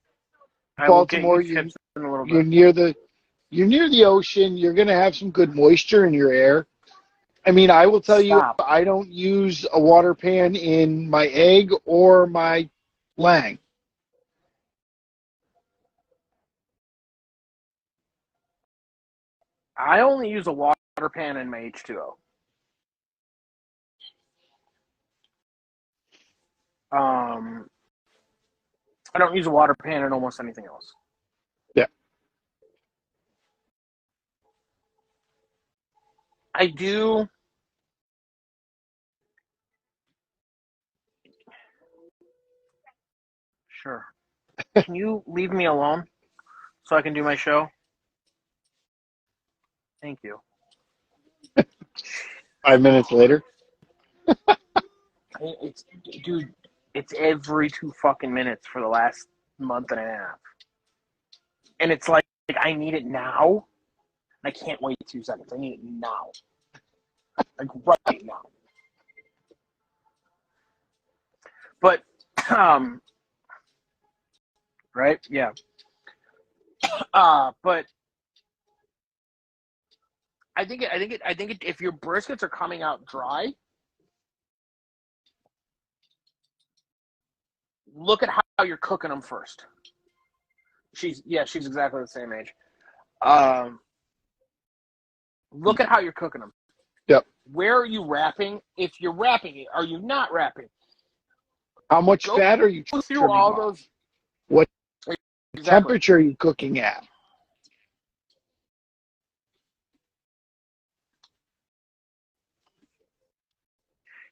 I will get Baltimore, you tips in a little you're bit. near the ocean. You're going to have some good moisture in your air. I mean, I will tell you, Stop. I don't use a water pan in my egg or my lang. I only use a water pan in my H2O. I don't use a water pan in almost anything else. Yeah. I do. Sure. Can you leave me alone so I can do my show? Thank you. 5 minutes later. It's, dude, it's every 2 fucking minutes for the last month and a half. And it's like I need it now. I can't wait 2 seconds. I need it now. Like right now. But right? Yeah. But I think if your briskets are coming out dry, look at how you're cooking them first. She's exactly the same age. Look at how you're cooking them. Yep. Where are you wrapping? If you're wrapping it, are you not wrapping? How much Go fat are you through trimming all off? those. What Exactly. temperature are you cooking at?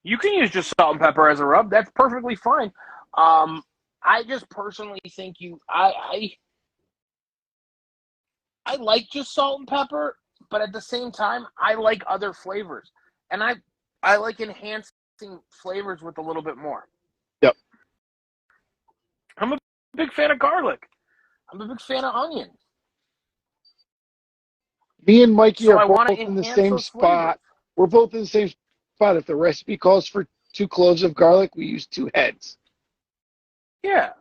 You can use just salt and pepper as a rub. That's perfectly fine. I just personally think I like just salt and pepper, but at the same time, I like other flavors, and I like enhancing flavors with a little bit more. Yep. I'm a big fan of garlic. I'm a big fan of onion. Me and Mikey So are I both want to in the enhance same those flavors. spot. We're both in the same spot. If the recipe calls for 2 cloves of garlic, we use 2 heads. Yeah.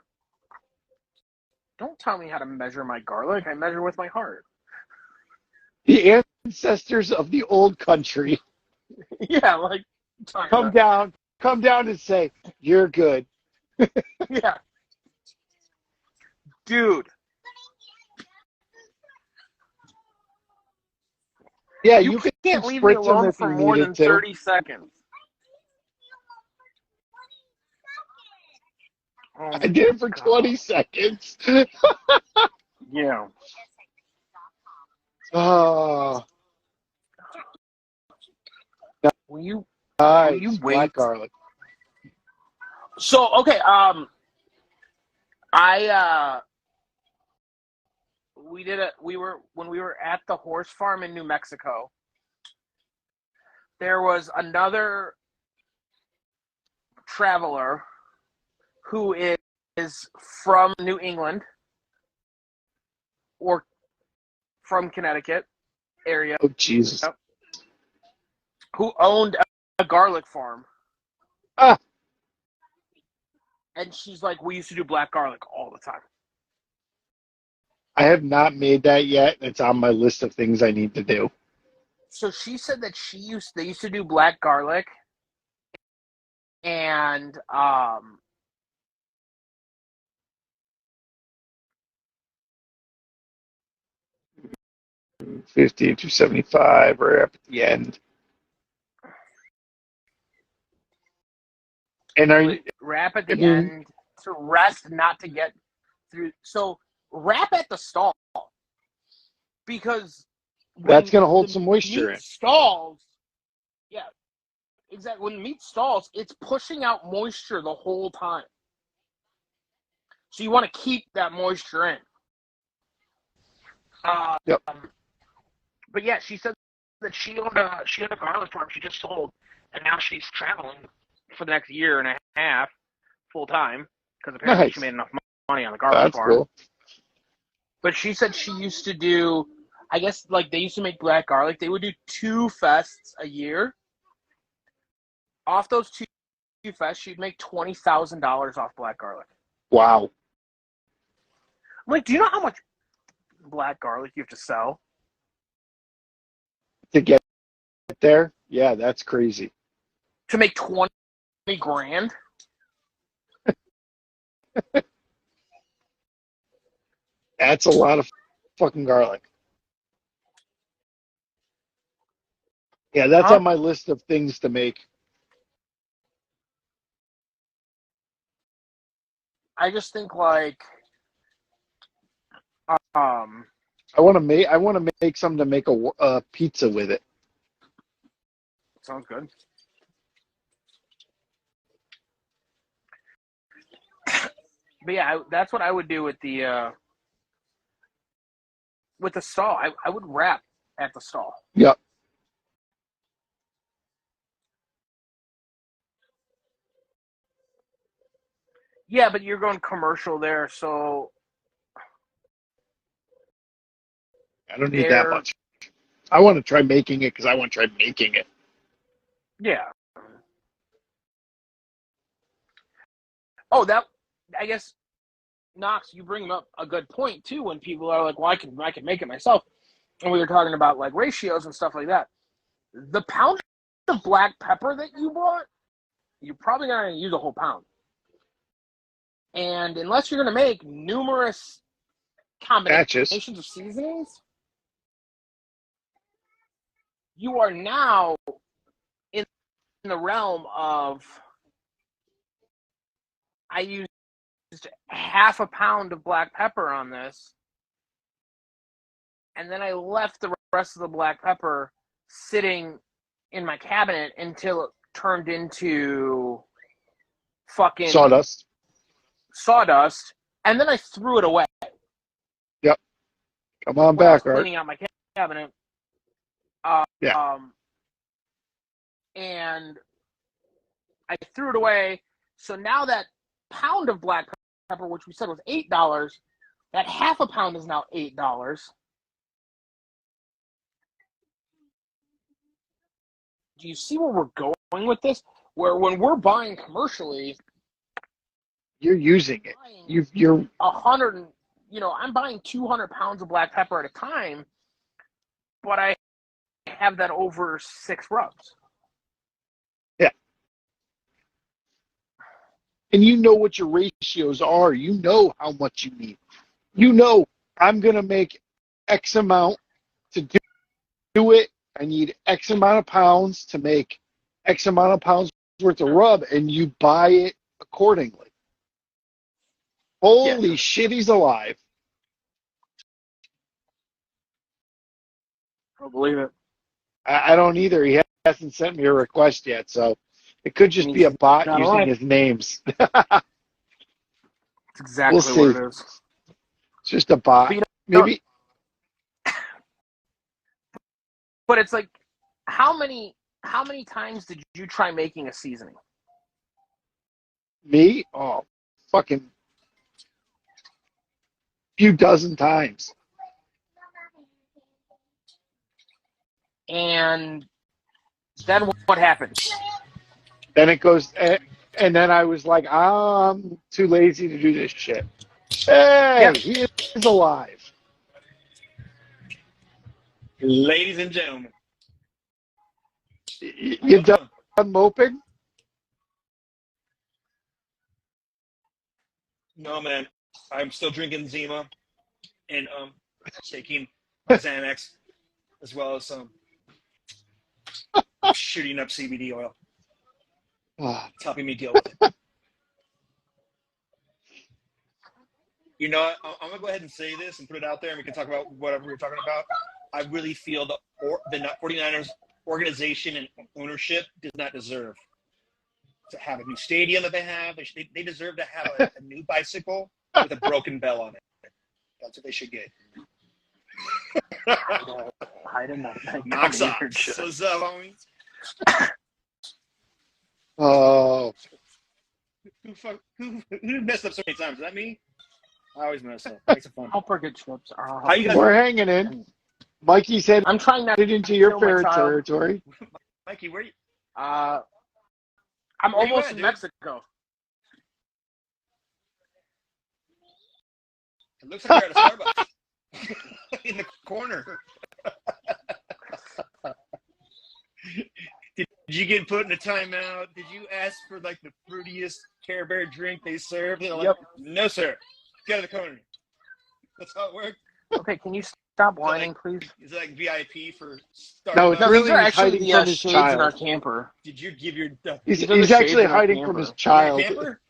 Don't tell me how to measure my garlic. I measure with my heart. The ancestors of the old country Yeah, like come down and say, "You're good." Yeah. Dude. Yeah, You you can can't leave me spritz them alone if for you more needed than to. 30 seconds. Oh I did it for God. 20 seconds. Yeah. Oh, Will you nice. wait? Black garlic. So okay, I we were when we were at the horse farm in New Mexico, there was another traveler who is from New England or from Connecticut area Oh, Jesus. who owned a garlic farm. Ah, And she's like, we used to do black garlic all the time. I have not made that yet. It's on my list of things I need to do. So she said that they used to do black garlic and 50 to 75 or up at the end. And are you, wrap at I the mean, end to rest, not to get through. So wrap at the stall because that's when going to hold the some moisture meat in. stalls, yeah, exactly. When the meat stalls, it's pushing out moisture the whole time. So you want to keep that moisture in. Um, Yep. but yeah, she said that she owned a garlic farm she just sold, and now she's traveling for the next year and a half full time because apparently she Nice. made enough money on the garlic That's farm. cool. But she said she used to do, I guess, like they used to make black garlic. They would do 2 fests a year. Off those two fests, she'd make $20,000 off black garlic. Wow. Like, do you know how much black garlic you have to sell? To get there, yeah, that's crazy. To make 20 grand? That's a lot of fucking garlic. Yeah, that's Huh? on my list of things to make. I just think like um I want to make something to make a pizza with it. sounds good. But yeah, that's what I would do with the stall. I would wrap at the stall. Yep. Yeah, but you're going commercial there, so I don't need that they're much. I want to try making it because I want to try making it. yeah. Oh, that I guess Knox, you bring up a good point too. When people are like, "Well, I can make it myself," and we were talking about like ratios and stuff like that. The pound of black pepper that you bought, you're probably not going to use a whole pound. And unless you're going to make numerous Batches. combinations of seasonings, you are now in the realm of I used half a pound of black pepper on this, and then I left the rest of the black pepper sitting in my cabinet until it turned into fucking sawdust, and then I threw it away Yep. Come on when I was back, Art. cleaning out my cabinet. Yeah. And I threw it away. So now that pound of black pepper, which we said was $8, that half a pound is now $8. Do you see where we're going with this? Where when we're buying commercially, You're using it. You're 100, I'm buying 200 pounds of black pepper at a time, but I have that over 6 rubs. yeah. And you know what your ratios are. You know how much you need. You know I'm gonna make X amount to do it. I need X amount of pounds to make X amount of pounds worth of rub, and you buy it accordingly. Holy shit, he's alive. I don't believe it. I don't either. He hasn't sent me a request yet, so it could just be a bot Not using alive. his names. That's exactly We'll see. what it is. It's just a bot. Maybe. But it's like, how many times did you try making a seasoning? Me? Oh, fucking few dozen times. And then what happens? Then it goes, and then I was like, I'm too lazy to do this shit. Hey, he is alive. Ladies and gentlemen. You done moping? No, man. I'm still drinking Zima and taking Xanax, as well as shooting up CBD oil. It's helping me deal with it. You know what? I'm going to go ahead and say this and put it out there, and we can talk about whatever we're talking about. I really feel the 49ers organization and ownership does not deserve to have a new stadium that they have. They deserve to have a new bicycle with a broken bell on it. That's what they should get. I didn't know. Knocks off. What's up, homies? Oh. Who messed up so many times? Is that me? I always mess up. Makes it fun. I'll forget chips. How you guys? We're hanging in. Mikey's headed I'm trying not to into your kill my fair child. territory. Mikey, where you? I'm Where you almost at, in dude? Mexico. It looks like you're at a Starbucks in the corner. Did you get put in a timeout? Did you ask for like the fruitiest Care Bear drink they serve? They're like, Yep. no, sir. Get out of the corner. That's how it works. Okay, can you stop whining, please? Is it like VIP for Starbucks? No, it's No, really these are he's actually hiding the from his shades in our child. camper. Did you give your He's, These are the he's shades actually in our hiding from his camper. child. camper?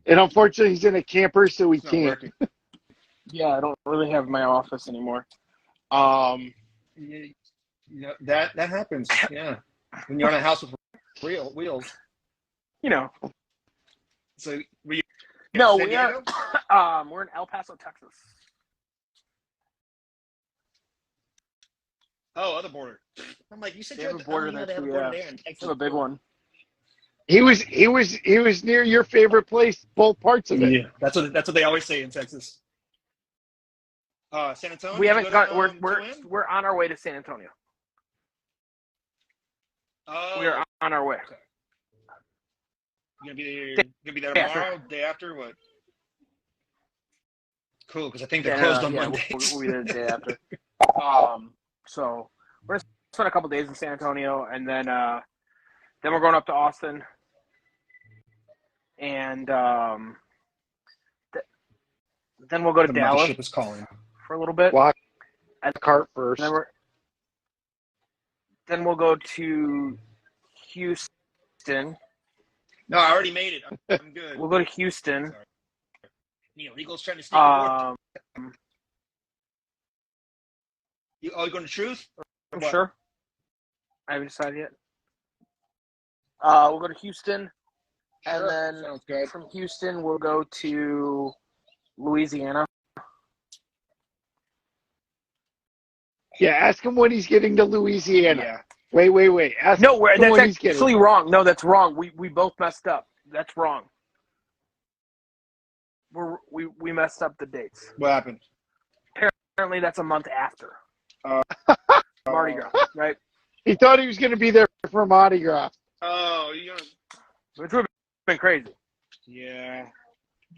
And unfortunately, he's in a camper, so he It's not can't. working. Yeah, I don't really have my office anymore. You know, that happens. Yeah, when you're on a house with wheels. You know. So were you No, San we are. Diego? We're in El Paso, Texas. Oh, other border. I'm like, you said They you have had a the, border they there have too. a border Yeah, there in it's Texas. a big one. He was near your favorite place, both parts of it. Yeah, that's what they always say in Texas. San Antonio. We Did you haven't go got. to, We're on our way to San Antonio. Oh, We are on our way. okay. You gonna be there tomorrow, day after, what? Cool, because I think they're closed on Mondays. We'll be there the day after. So we're gonna spend a couple days in San Antonio, and then we're going up to Austin, and then we'll go to The Dallas mothership is calling. for a little bit. Walk And the cart first. then we'll go to Houston. No, I already made it. I'm good. We'll go to Houston. Sorry. You know, Eagles trying to sneak a you going to Truth? I'm What? sure. I haven't decided yet. We'll go to Houston, and Sure. then Sounds good. from Houston we'll go to Louisiana. Yeah, ask him when he's getting to Louisiana. Yeah. Wait. Ask No, him that's when he's getting. actually wrong. No, that's wrong. We both messed up. That's wrong. We messed up the dates. What happened? Apparently, that's a month after Mardi Gras, right? He thought he was going to be there for Mardi Gras. Oh, you know. Which would have been crazy. Yeah.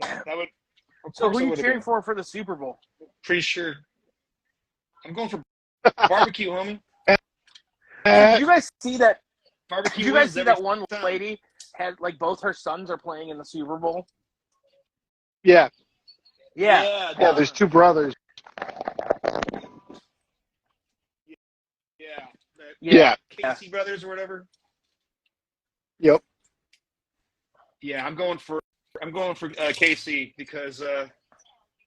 That would. So who are you cheering for the Super Bowl? Pretty sure. I'm going for barbecue, homie. Did you guys see that? Barbecue. Did you guys wins see every that one time. lady had like both her sons are playing in the Super Bowl? Yeah, Yeah. there's two brothers. Yeah. Casey brothers or whatever. Yep. Yeah, I'm going for KC because I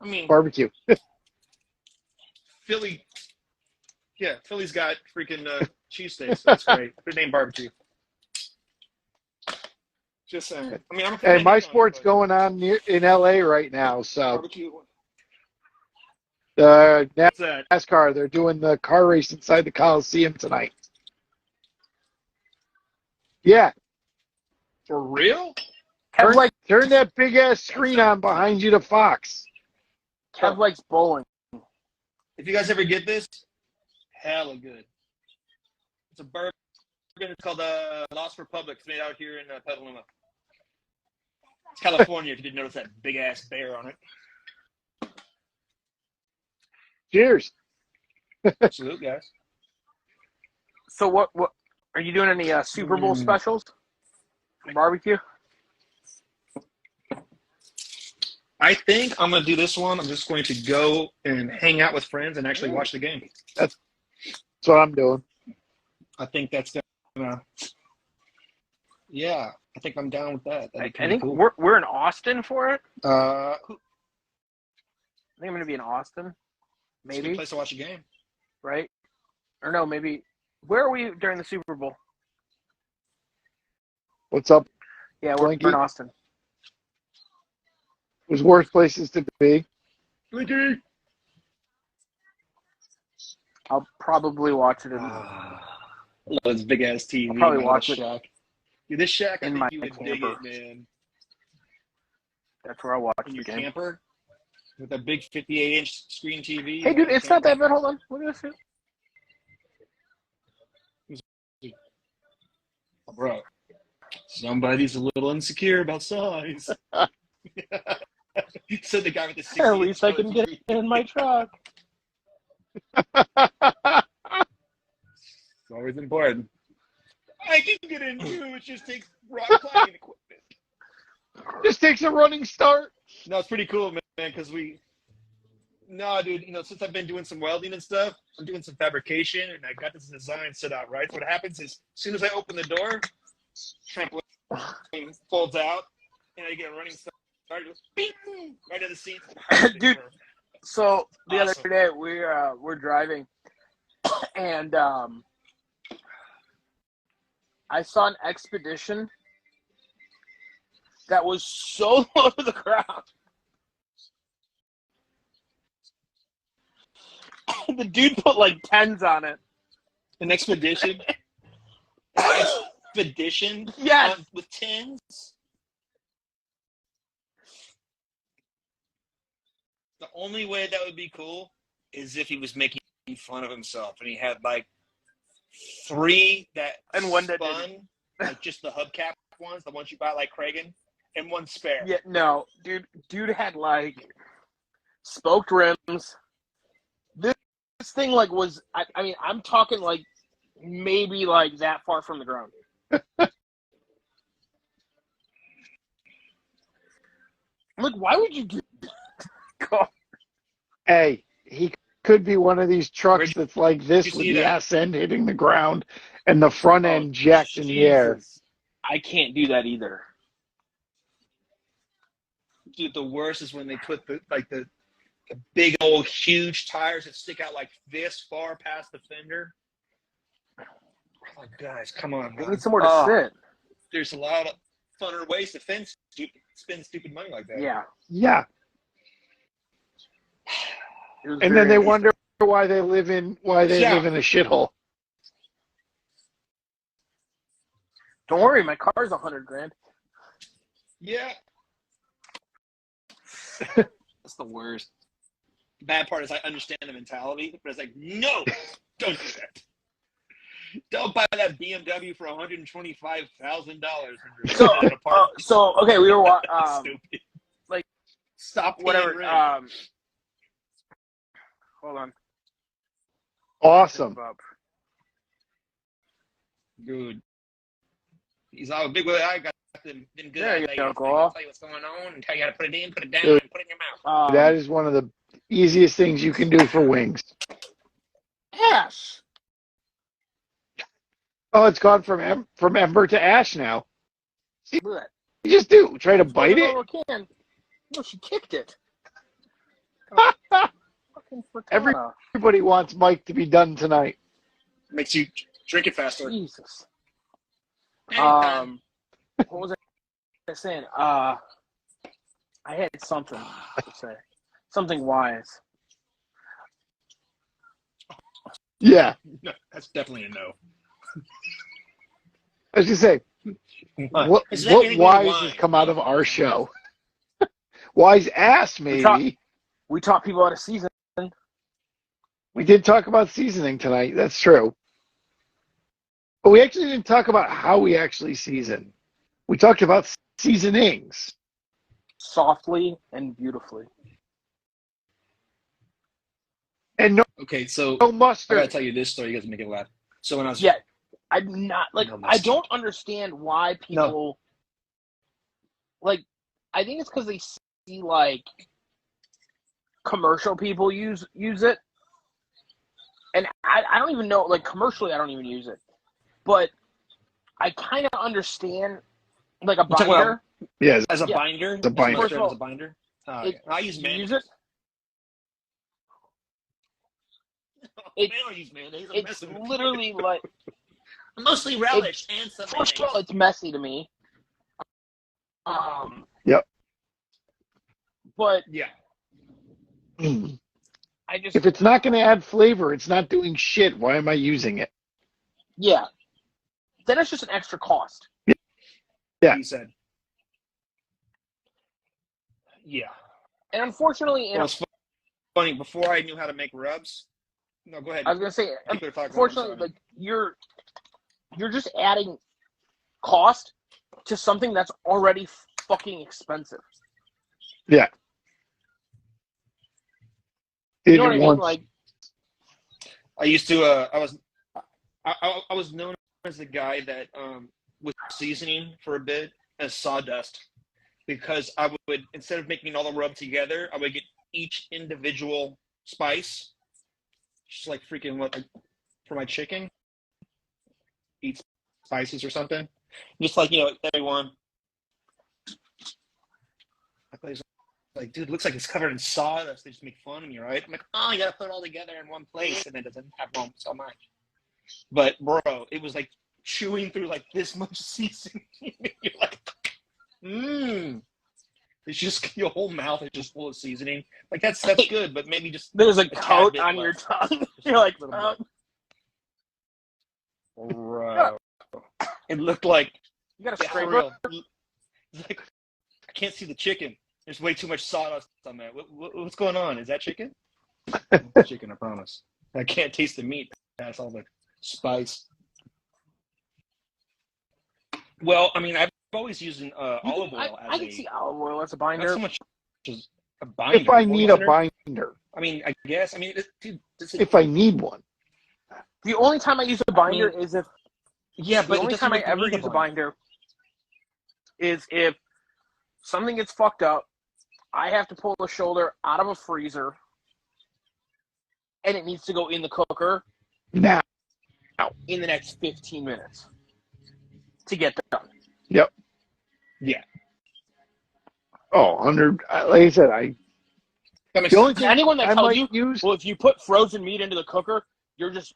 mean Barbecue. Philly. Yeah, Philly's got freaking cheesesteaks. That's great. Good name barbecue. Just saying. I mean, And my sport's going on in LA right now, so barbecue. the What's that? NASCAR, they're doing the car race inside the Coliseum tonight. Yeah. For real? Turn that big ass screen on behind you to Fox. Kev likes bowling. If you guys ever get this, hella good. It's a burger. It's called Lost Republic. It's made out here in Petaluma. It's California. If you didn't notice that big ass bear on it. Cheers. Salute, guys. So what are you doing? Any Super Bowl specials for barbecue? I think I'm going to do this one. I'm just going to go and hang out with friends and actually watch the game. That's what I'm doing. I think that's gonna. Yeah, I think I'm down with that. I think we're in Austin for it. I I think I'm going to be in Austin. It's a good Maybe, place to watch a game. right? Or no, maybe. Where are we during the Super Bowl? What's up? Yeah, we're Blinky? in Austin. There's worse places to be. Blinky. I'll probably watch it in I love this big ass TV. I'll probably man, watch this it shack. Dude, this shack, I in think my you would dig camper. it, man. That's where I watch In the your game. camper with a big 58-inch screen TV. Hey, dude, it's not that bad. Hold on. Look at this. Bro, somebody's a little insecure about size. So the guy with the 60 At least I can get in my truck. It's always important. I can get in too. It just takes rock climbing equipment. Just takes a running start. No, it's pretty cool, man. Because no, dude. Since I've been doing some welding and stuff, I'm doing some fabrication, and I got this design set out. Right. So what happens is, as soon as I open the door, trampoline folds out, and I get a running start. Bing, right at the seat. Dude, so the Awesome. other day we're driving, and I saw an expedition that was so low to the ground. The dude put like 10s on it. An expedition. Expedition. Yes. With 10s. The only way that would be cool is if he was making fun of himself and he had like 3 that And one that spun, like just the hubcap ones, the ones you buy like Kragen, and 1 spare. Yeah, no, dude had like spoked rims. This thing like was I mean I'm talking like maybe like that far from the ground. I'm like, why would you do that? Hey, he could be one of these trucks that's like this you with see the that? ass end hitting the ground and the front end jacked in the air. Jesus. I can't do that either. Dude, the worst is when they put the big old huge tires that stick out like this far past the fender. Oh, guys, come on, They man. need somewhere to sit. There's a lot of funner ways to spend stupid money like that. Yeah. Yeah. It was And very then they interesting. wonder why they live in a shithole. Don't worry, my car's $100,000. Yeah. That's the worst. The bad part is I understand the mentality, but it's like, no, don't do that. Don't buy that BMW for $125,000. So okay, we were Stupid. like Stop paying whatever. rent. Hold on. Awesome. Dude. He's all big with I got them good There you ideas. go, I'll Cole. tell you what's going on and tell you how to put it in, put it down, Dude. and put it in your mouth. That is one of the easiest things you can do for wings. Ash. Oh, it's gone from ember to ash now. Look at that. You just do. Try to bite it. Can. No, she kicked it. Fucking frittata. Everybody wants Mike to be done tonight. Makes you drink it faster. Jesus. Anytime. What was I saying? I had something to say. Something wise. Yeah. No, that's definitely a no. I was just say, what Is there anything wise wine? has come out of our show? Wise ass, maybe. We taught people how to season. We did talk about seasoning tonight. That's true. But we actually didn't talk about how we actually season. We talked about seasonings. Softly and beautifully. And no Okay, so no I mustard. gotta tell you this story. You guys make it laugh. So when I was I'm not like No I mustard. don't understand why people like I think it's because they see like commercial people use it. And I don't even know, like commercially I don't even use it. But I kinda understand like a talking about- binder. Yes. as a Yeah. binder, As a binder. First of all, as a binder. it- I use you mayonnaise. use it? It- I don't use mayonnaise. I'm It's messing with you. literally like Mostly relish and some first of all, mayonnaise. it's messy to me. Yep. But Yeah. I just If it's not going to add flavor, it's not doing shit. Why am I using it? yeah. Then it's just an extra cost. Yeah. He said. Yeah. And unfortunately, Well, it's funny. Before I knew how to make rubs. No, go ahead. I was gonna say, People are talking, I'm unfortunately, sorry. like you're just adding cost to something that's already fucking expensive. Yeah. Did You know it what I mean? once. Like, I used to. I was known as the guy that was seasoning for a bit as sawdust, because I would, instead of making all the rub together, I would get each individual spice, just like freaking what, like, for my chicken, eat spices or something. Just like, everyone. I thought he was like, dude, looks like it's covered in sawdust. They just make fun of me, right? I'm like, oh, you gotta put it all together in one place, and it doesn't have room so much. But bro, it was like chewing through like this much seasoning. You're like, mmm. It's just your whole mouth is just full of seasoning. Like that's good, but maybe just there's a tad coat bit on less. your tongue. Just You're like, a little bit. Bro, it looked like, you got a yeah, straight for real. It's like, I can't see the chicken. There's way too much sawdust on that. What's going on? Is that chicken? It's chicken, I promise. I can't taste the meat. That's all the spice. Well, I mean, I've always used olive oil I can see olive oil as a binder. not so much as a binder. If I need a binder. binder. I mean, I guess. I mean, dude, If I need one. The only time I use a binder is if yeah, the but only time I ever use a binder is if something gets fucked up, I have to pull the shoulder out of a freezer, and it needs to go in the cooker Now. in the next 15 minutes to get done. Yep. Yeah. Oh, 100. Like I said, That makes the only sense. thing Anyone that I tells might you, use. well, if you put frozen meat into the cooker, it's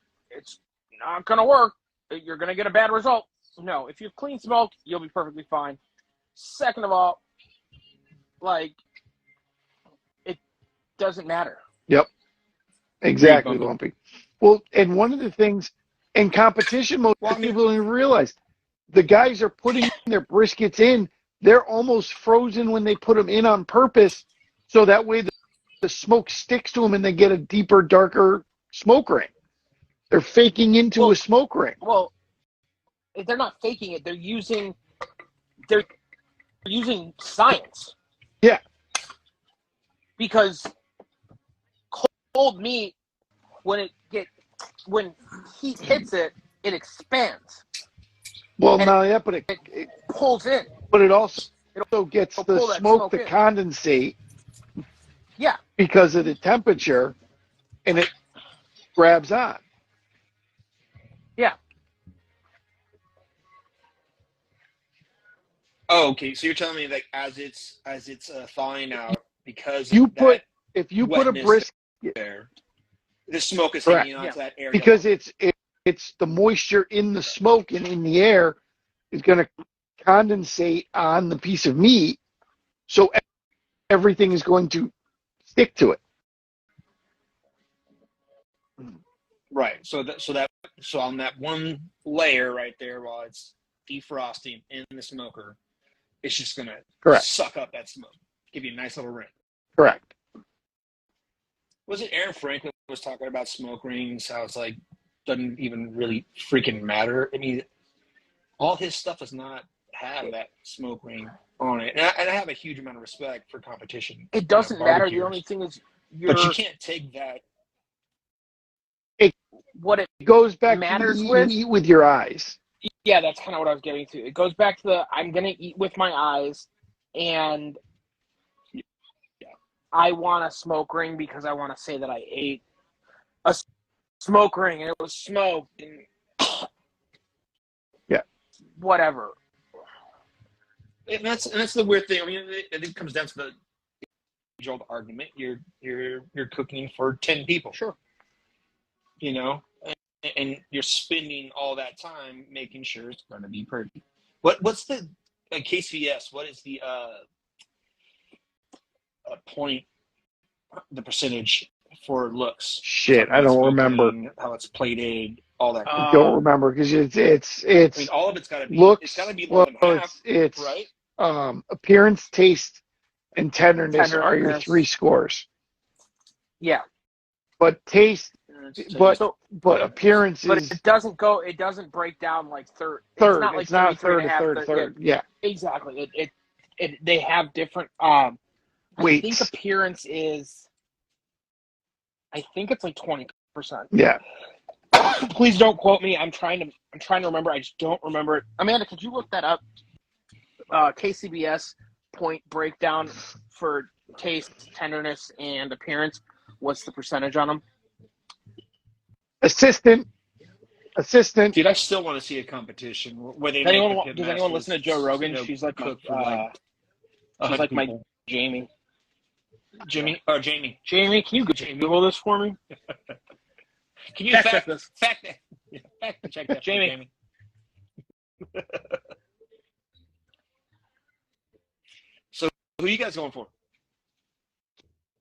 not going to work. You're going to get a bad result. No, if you've clean smoked, you'll be perfectly fine. Second of all, like, it doesn't matter. Yep. Exactly, Lumpy. Well, and one of the things in competition, most people don't even realize, the guys are putting their briskets in. They're almost frozen when they put them in on purpose, so that way the smoke sticks to them and they get a deeper, darker smoke ring. They're faking into a smoke ring. Well, they're not faking it. They're using science. Yeah. Because cold meat, when heat hits it, it expands. Well, and not only that, but it pulls in. But it also gets the smoke to in. condensate. Yeah. Because of the temperature, and it grabs on. Yeah. Oh, okay. So you're telling me, like, as it's thawing out, because if you put a brisket there, the smoke is hanging onto that area. Because it's the moisture in the smoke and in the air is going to condensate on the piece of meat, so everything is going to stick to it. Right. So on that one layer right there, while it's defrosting in the smoker, it's just going to suck up that smoke, give you a nice little ring. Correct. Was it Aaron Franklin was talking about smoke rings? How it's like doesn't even really freaking matter. I mean, all his stuff does not have that smoke ring on it, and I have a huge amount of respect for competition. It doesn't matter. The only thing is, but you can't take that. What it goes back matters to with, you eat with your eyes. Yeah, that's kind of what I was getting to. It goes back to I'm going to eat with my eyes, and I want a smoke ring because I want to say that I ate a smoke ring and it was smoked and whatever. And that's the weird thing. I mean, I think it comes down to the age-old argument. You're cooking for 10 people. Sure. You know, and you're spending all that time making sure it's going to be perfect. What's the KCVS? What is the point? The percentage for looks? Shit, I don't remember how it's plated. All that. I don't remember because it's. I mean, all of it's got to be. Looks. It's got to be more than half. It's right. Appearance, taste, and tenderness are your 3 scores. Yeah. But taste, but appearance but is. It doesn't break down like third. It's not third. Yeah. Exactly. They have different. Weights. I think appearance is. I think it's like 20%. Yeah. Please don't quote me. I'm trying to remember. I just don't remember it. Amanda, could you look that up? KCBS point breakdown for taste, tenderness, and appearance. What's the percentage on them? Assistant. Dude, I still want to see a competition where they Does anyone listen to Joe Rogan? She's like cook my, for like she's like my people. Jamie. Jamie or Jamie. Jamie, can you Google this for me? Can you fact check this? Fact check that, Jamie. So, who are you guys going for?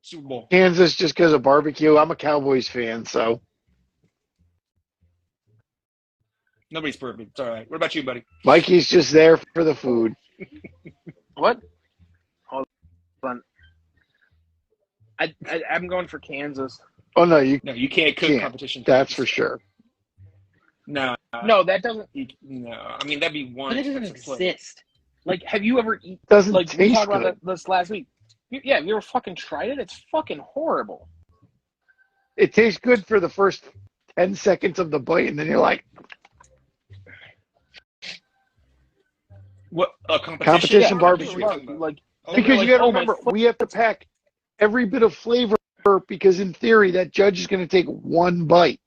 Super Bowl. Kansas just because of barbecue. I'm a Cowboys fan, so. Nobody's perfect. It's all right. What about you, buddy? Mikey's just there for the food. What? Hold on. I'm going for Kansas. Oh, no, you No, you can't cook can't. competition. That's for sure. No. No, that doesn't. No. I mean, that'd be one. But it doesn't expensive flip. exist. Like, have you ever eaten? Doesn't Like, we taste talked good. about this last week. Yeah, have you ever fucking tried it? It's fucking horrible. It tastes good for the first 10 seconds of the bite, and then you're like, What a competition? Competition Yeah, barbecue. what are you talking about? Like, Oh, because like, you got to oh, my remember, foot- we have to pack every bit of flavor because in theory, that judge is going to take one bite.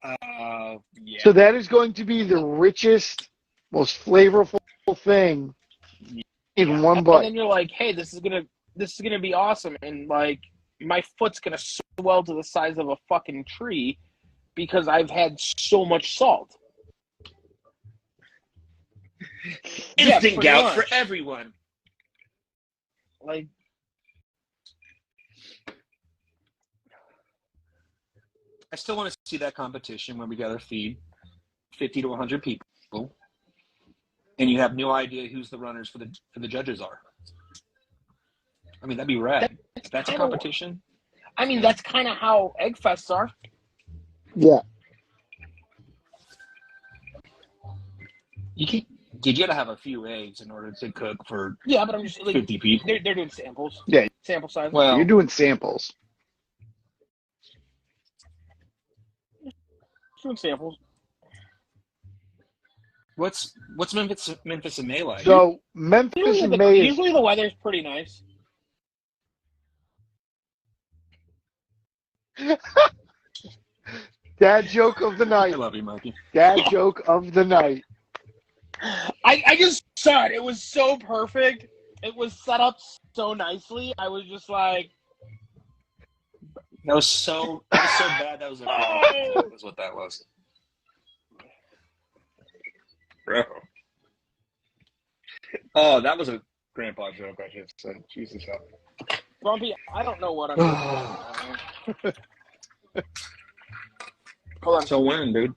yeah. So that is going to be the richest, most flavorful thing in one and bite. then you're like, hey, this is gonna be awesome, and like my foot's gonna swell to the size of a fucking tree because I've had so much salt. Instant pretty gout much. for everyone. Like, I still want to see that competition where we gather feed 50 to 100 people, and you have no idea who's the runners for the judges are. I mean, that'd be rad. If that's a kinda- competition. I mean, that's kind of how egg fests are. Yeah. You gotta have a few eggs in order to cook for Yeah, but I'm just like 50 people. they're doing samples. Yeah. Sample size. Well, You're doing samples. Doing samples. what's Memphis and May like? So Memphis and May is Usually the weather's pretty nice. dad joke of the I night. love you, Mikey. Dad joke of the night. I just saw it. It was so perfect. It was set up so nicely. I was just like, That was so bad. That was a that was what that was. Bro. Oh, that was a grandpa joke I just said. Jesus help. Grumpy, I don't know what I'm doing. Hold on. So when, dude?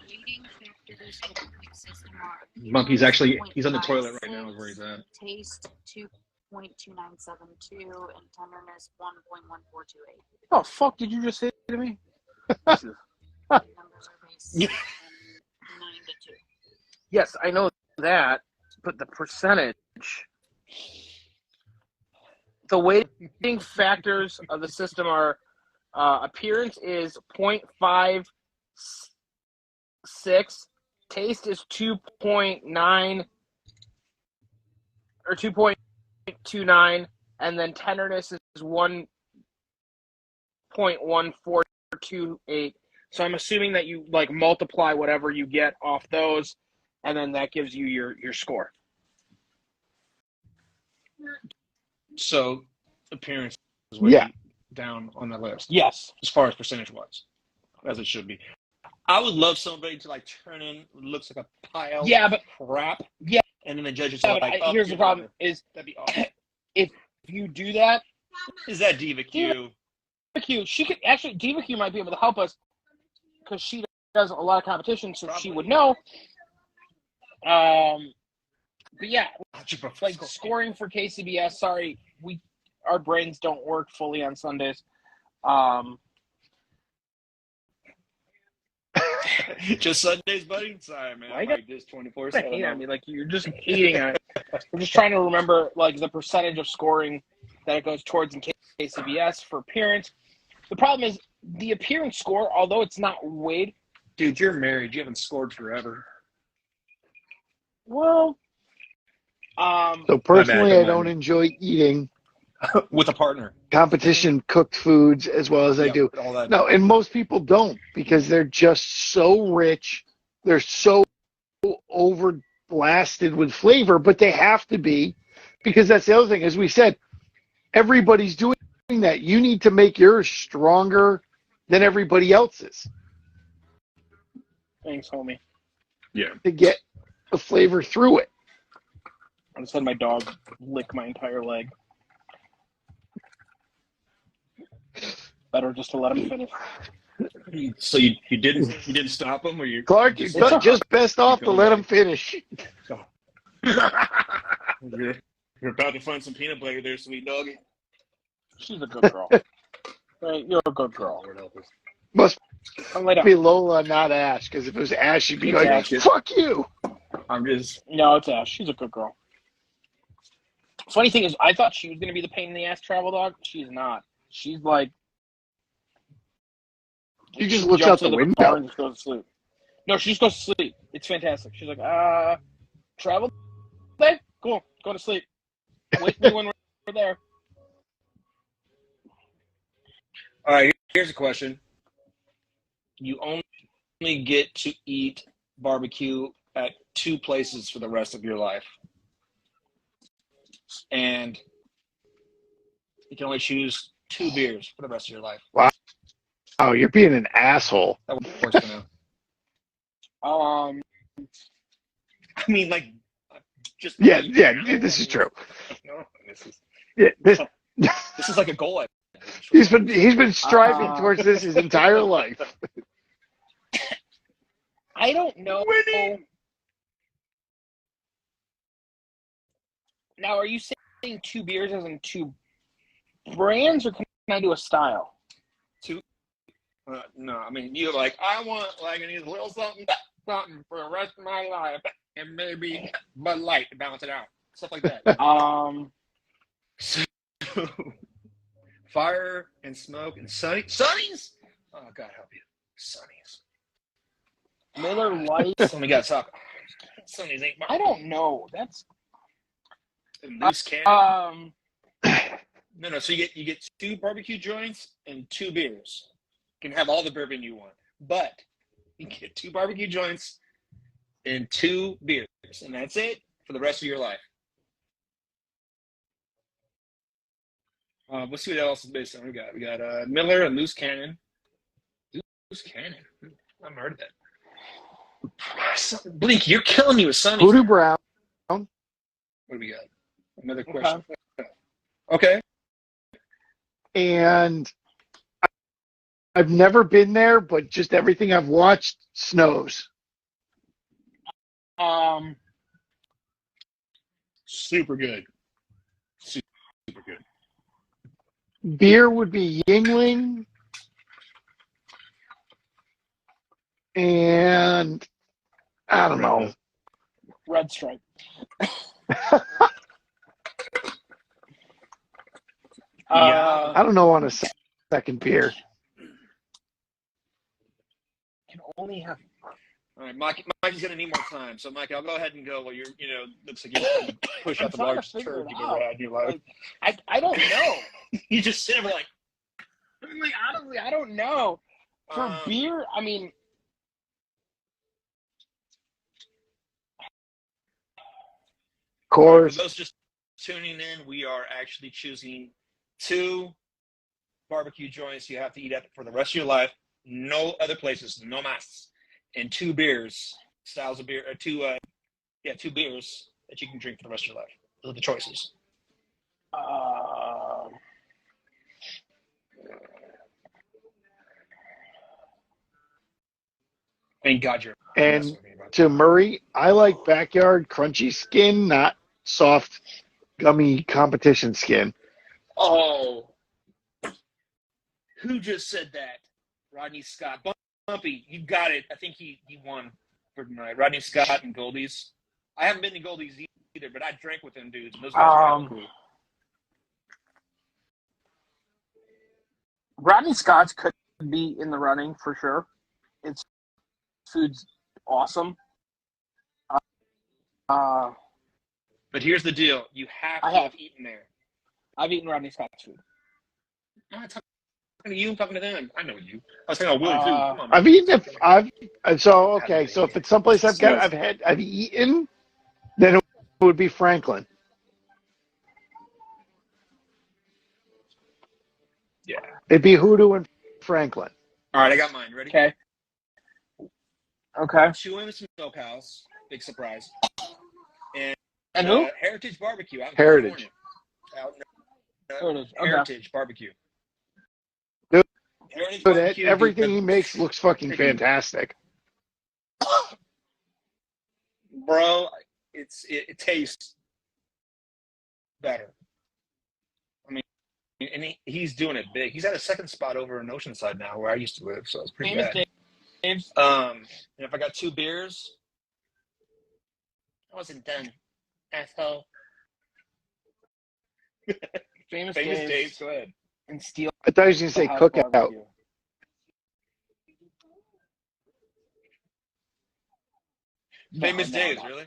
Leading factors of the system are Monkey's actually he's on the toilet right now is where he's at. taste 2.2972 and tenderness 1.1428. Oh, fuck did you just say to me? Numbers are based Yeah. 9 to 2. Yes, I know that, but the percentage. The weighting factors of the system are appearance is 0.56, taste is 2.9 or 2.29, and then tenderness is 1.1428. So I'm assuming that you like multiply whatever you get off those, and then that gives you your score. So appearance is way Yeah. down on the list. Yes. As far as percentage wise. As it should be. I would love somebody to like turn in what looks like a pile Yeah, but of crap. Yeah. And then the judges Yeah, are but like, here's the problem: is that'd be awesome. if you do that, Is that Diva Q? she could actually Diva Q might be able to help us because she does a lot of competition, so she would know. But yeah, like scoring for KCBS. Sorry, our brains don't work fully on Sundays. Just Sundays, buddy? Sorry, man. Why I'm you like this Hate 24/7. on me, like you're just hating on it. I'm just trying to remember like the percentage of scoring that it goes towards in CBS for appearance. The problem is the appearance score, although it's not weighed. Dude, you're married. You haven't scored forever. Well, So personally, don't I don't mind me. enjoy eating With a partner. competition cooked foods as well as I Yeah, do. all that. No, and most people don't because they're just so rich. They're so over blasted with flavor, but they have to be because that's the other thing. As we said, everybody's doing that. You need to make yours stronger than everybody else's thanks, homie. Yeah. to get the flavor through it. I just had my dog lick my entire leg. Better just to let him finish. So you didn't stop him, or you Clark, you're just just best off to going let back. him finish. You're about to find some peanut butter there, sweet doggy. She's a good girl. Right, you're a good girl. Lord help us. Must Come lay down. be Lola, not Ash, because if it was Ash, she'd be It's going, Ash. fuck you. I'm just. No, it's Ash. She's a good girl. Funny thing is, I thought she was going to be the pain in the ass travel dog. She's not. She's like. She just she looks jumps out the into car window. and just goes to sleep. No, she just goes to sleep. It's fantastic. She's like, travel day? Cool. Go to sleep. Wake me when we're there. All right. Here's a question. You only get to eat barbecue at 2 places for the rest of your life, and you can only choose 2 beers for the rest of your life. Oh, you're being an asshole. That works for now. Um, I mean, like, just Yeah, now? this is true. No, this is Yeah, this is like a goal. he's been striving towards this his entire life. I don't know. Winning. Now, are you saying 2 beers as in 2 brands, or can I do a style? No, I mean, you're like, I want like a little something for the rest of my life, and maybe Bud Light to balance it out, stuff like that. So, fire and smoke and sunnies. Oh God, help you, sunnies. Miller Lite. We got soccer. Sunnies ain't. I don't know. That's Loose cannon. um. No. So you get 2 barbecue joints and 2 beers. You can have all the bourbon you want, but you get 2 barbecue joints and 2 beers, and that's it for the rest of your life. Let's see what else is based on. We got Miller and Loose Cannon. Loose Cannon. I haven't heard of that. Blink, you're killing me with Sunny. Voodoo Brown. What do we got? Another question. Okay. And I've never been there, but just everything I've watched snows. Super good. Super good. Beer would be Yingling. And I don't know. Red Stripe. Yeah. I don't know on a second beer. Can only have. All right, Mikey's gonna need more time. So, Mike, I'll go ahead and go. While looks like you're trying to push out the trying to largest figure turd it you've ever out. had in your life. Like, I don't know. You just sit there like. Like, honestly, I don't know. For beer, I mean, Of course. For those just tuning in, we are actually choosing 2 barbecue joints you have to eat at for the rest of your life. No other places, no mas. And 2 beers, styles of beer, or 2 beers that you can drink for the rest of your life. Those are the choices. Thank God you're. And to Murray, I like backyard crunchy skin, not soft, gummy competition skin. Oh, who just said that? Rodney Scott. Bumpy, you got it. I think he won for tonight. Rodney Scott and Goldies. I haven't been to Goldies either, but I drank with them dudes. And those guys are cool. Rodney Scott's could be in the running for sure. Its food's awesome. But here's the deal: you have I to have. have eaten there. I've eaten Rodney Scott's food. I'm not talking to you. I'm talking to them. I know you. I was talking about Willie too. Come on, man. I've eaten it. So if it's someplace I've eaten, then it would be Franklin. Yeah. It'd be Hoodoo and Franklin. All right, I got mine. Ready? Okay. Okay. Chewing Smokehouse, big surprise. And who? Heritage Barbecue out in Heritage. California. Heritage. Okay. Heritage Barbecue. Dude, Heritage But Barbecue. everything he makes looks fucking fantastic. Bro, it tastes better. I mean, and he's doing it big. He's at a second spot over in Oceanside now, where I used to live, so it's pretty Famous bad. Dave's. And if I got 2 beers, I wasn't done, asshole. Famous Dave's. Dave's. Go ahead. And Steel I thought he was going to say House cookout. Barbecue. Famous No, Dave's, no. really?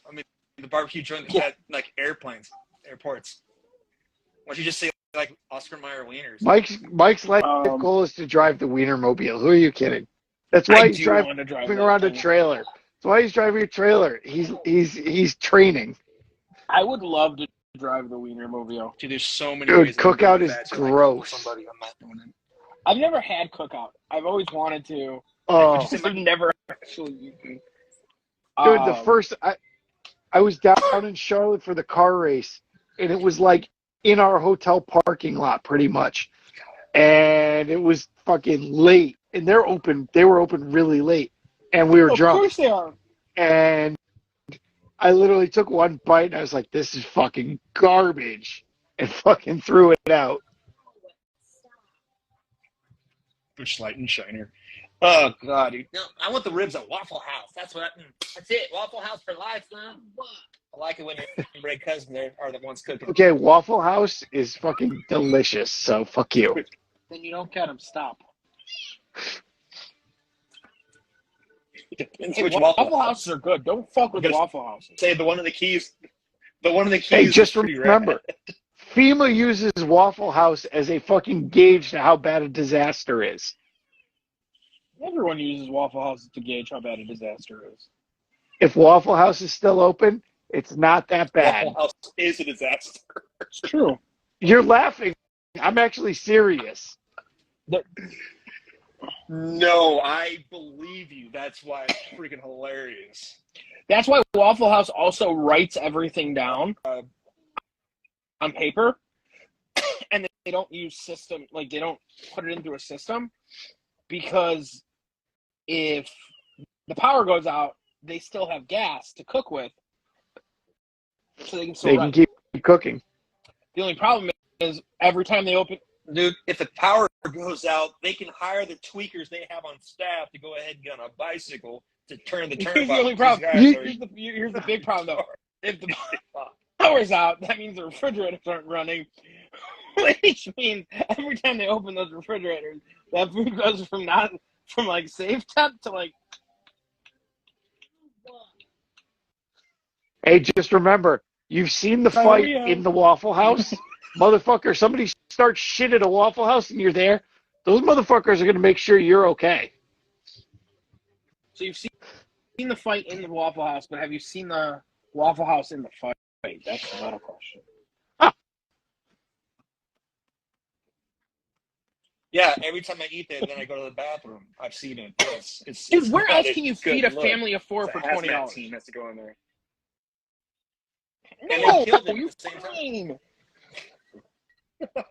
I mean, the barbecue joint that's at like airports. Why don't you just say like Oscar Mayer wieners? Mike's life goal is to drive the Wienermobile. Who are you kidding? That's why he's driving around a trailer. That's why he's driving a trailer. He's training. I would love to drive the Wienermobile. Dude, there's so many Dude, ways. cookout is gross. Somebody, I'm not doing it. I've never had cookout. I've always wanted to. Oh, I've never actually eaten. dude, the first I was down in Charlotte for the car race, and it was like in our hotel parking lot, pretty much. And it was fucking late, and they were open really late, and we were drunk. Of course they are. And I literally took one bite, and I was like, "This is fucking garbage," and fucking threw it out. Bush Light and Shiner. Oh god, dude. No, I want the ribs at Waffle House. That's it. Waffle House for life, man. I like it when your bread cousins are the ones cooking. Okay, Waffle House is fucking delicious, so fuck you. Then you don't get them. Stop. Depends Hey, which Waffle Houses are good. Don't fuck with Because- Waffle Houses. Say the one of the keys. The one of the keys. Hey, just is pretty remember, rad. FEMA uses Waffle House as a fucking gauge to how bad a disaster is. Everyone uses Waffle Houses to gauge how bad a disaster is. If Waffle House is still open, it's not that bad. Waffle House is a disaster. It's true. You're laughing. I'm actually serious. No, I believe you. That's why it's freaking hilarious. That's why Waffle House also writes everything down on paper, and they don't use system, like they don't put it into a system, because if the power goes out, they still have gas to cook with, so they can still They write. can keep cooking. The only problem is every time they open, Dude, if the power goes out, they can hire the tweakers they have on staff to go ahead and get on a bicycle to turn the here's turnabout. the only problem. Here's the big problem though. If the power's out, that means the refrigerators aren't running, which means every time they open those refrigerators, that food goes from like safe temp to like. Hey, just remember, you've seen the fight in the Waffle House. Motherfucker, somebody starts shit at a Waffle House and you're there. Those motherfuckers are going to make sure you're okay. So you've seen the fight in the Waffle House, but have you seen the Waffle House in the fight? That's the better question. Yeah, every time I eat there, then I go to the bathroom. I've seen it. Dude, where not else can you good feed a look. family of 4 It's for a hazmat $20? team has to go in there. No, they killed him you're at the same time.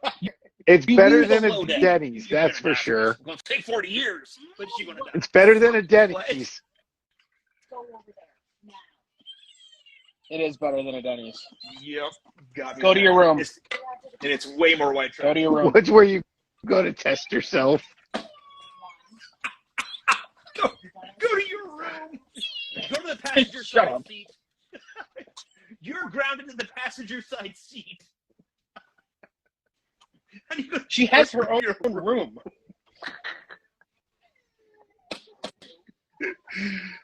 fine. It's You better lose than a a low day. Denny's, You're that's gonna for die. sure. It's going to take 40 years, but you're going to die. It's better than a Denny's. Go over there now. It is better than a Denny's. Yep. Got me Go to there. your room. And it's way more white trash. Go to your room. What's where you go to test yourself? Go to your room. Go to the passenger Shut side up. seat. You're grounded in the passenger side seat. How do you go to She has her own room.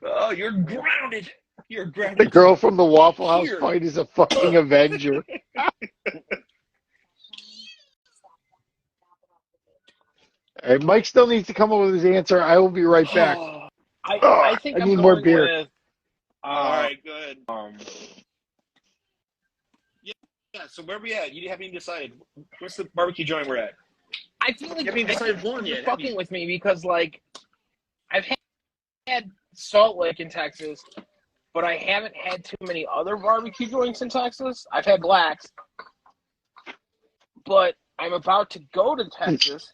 Oh, you're grounded. You're grounded. The girl from the Waffle House Here. fight is a fucking Avenger. All right, Mike still needs to come up with his answer. I will be right back. I think I I'm need going more beer. with. All right, good. Yeah. So where we at? You haven't even decided. What's the barbecue joint we're at? I feel like You haven't even decided one you're yet, have fucking you? with me because like I've had Salt Lake in Texas, but I haven't had too many other barbecue joints in Texas. I've had Blacks, but I'm about to go to Texas,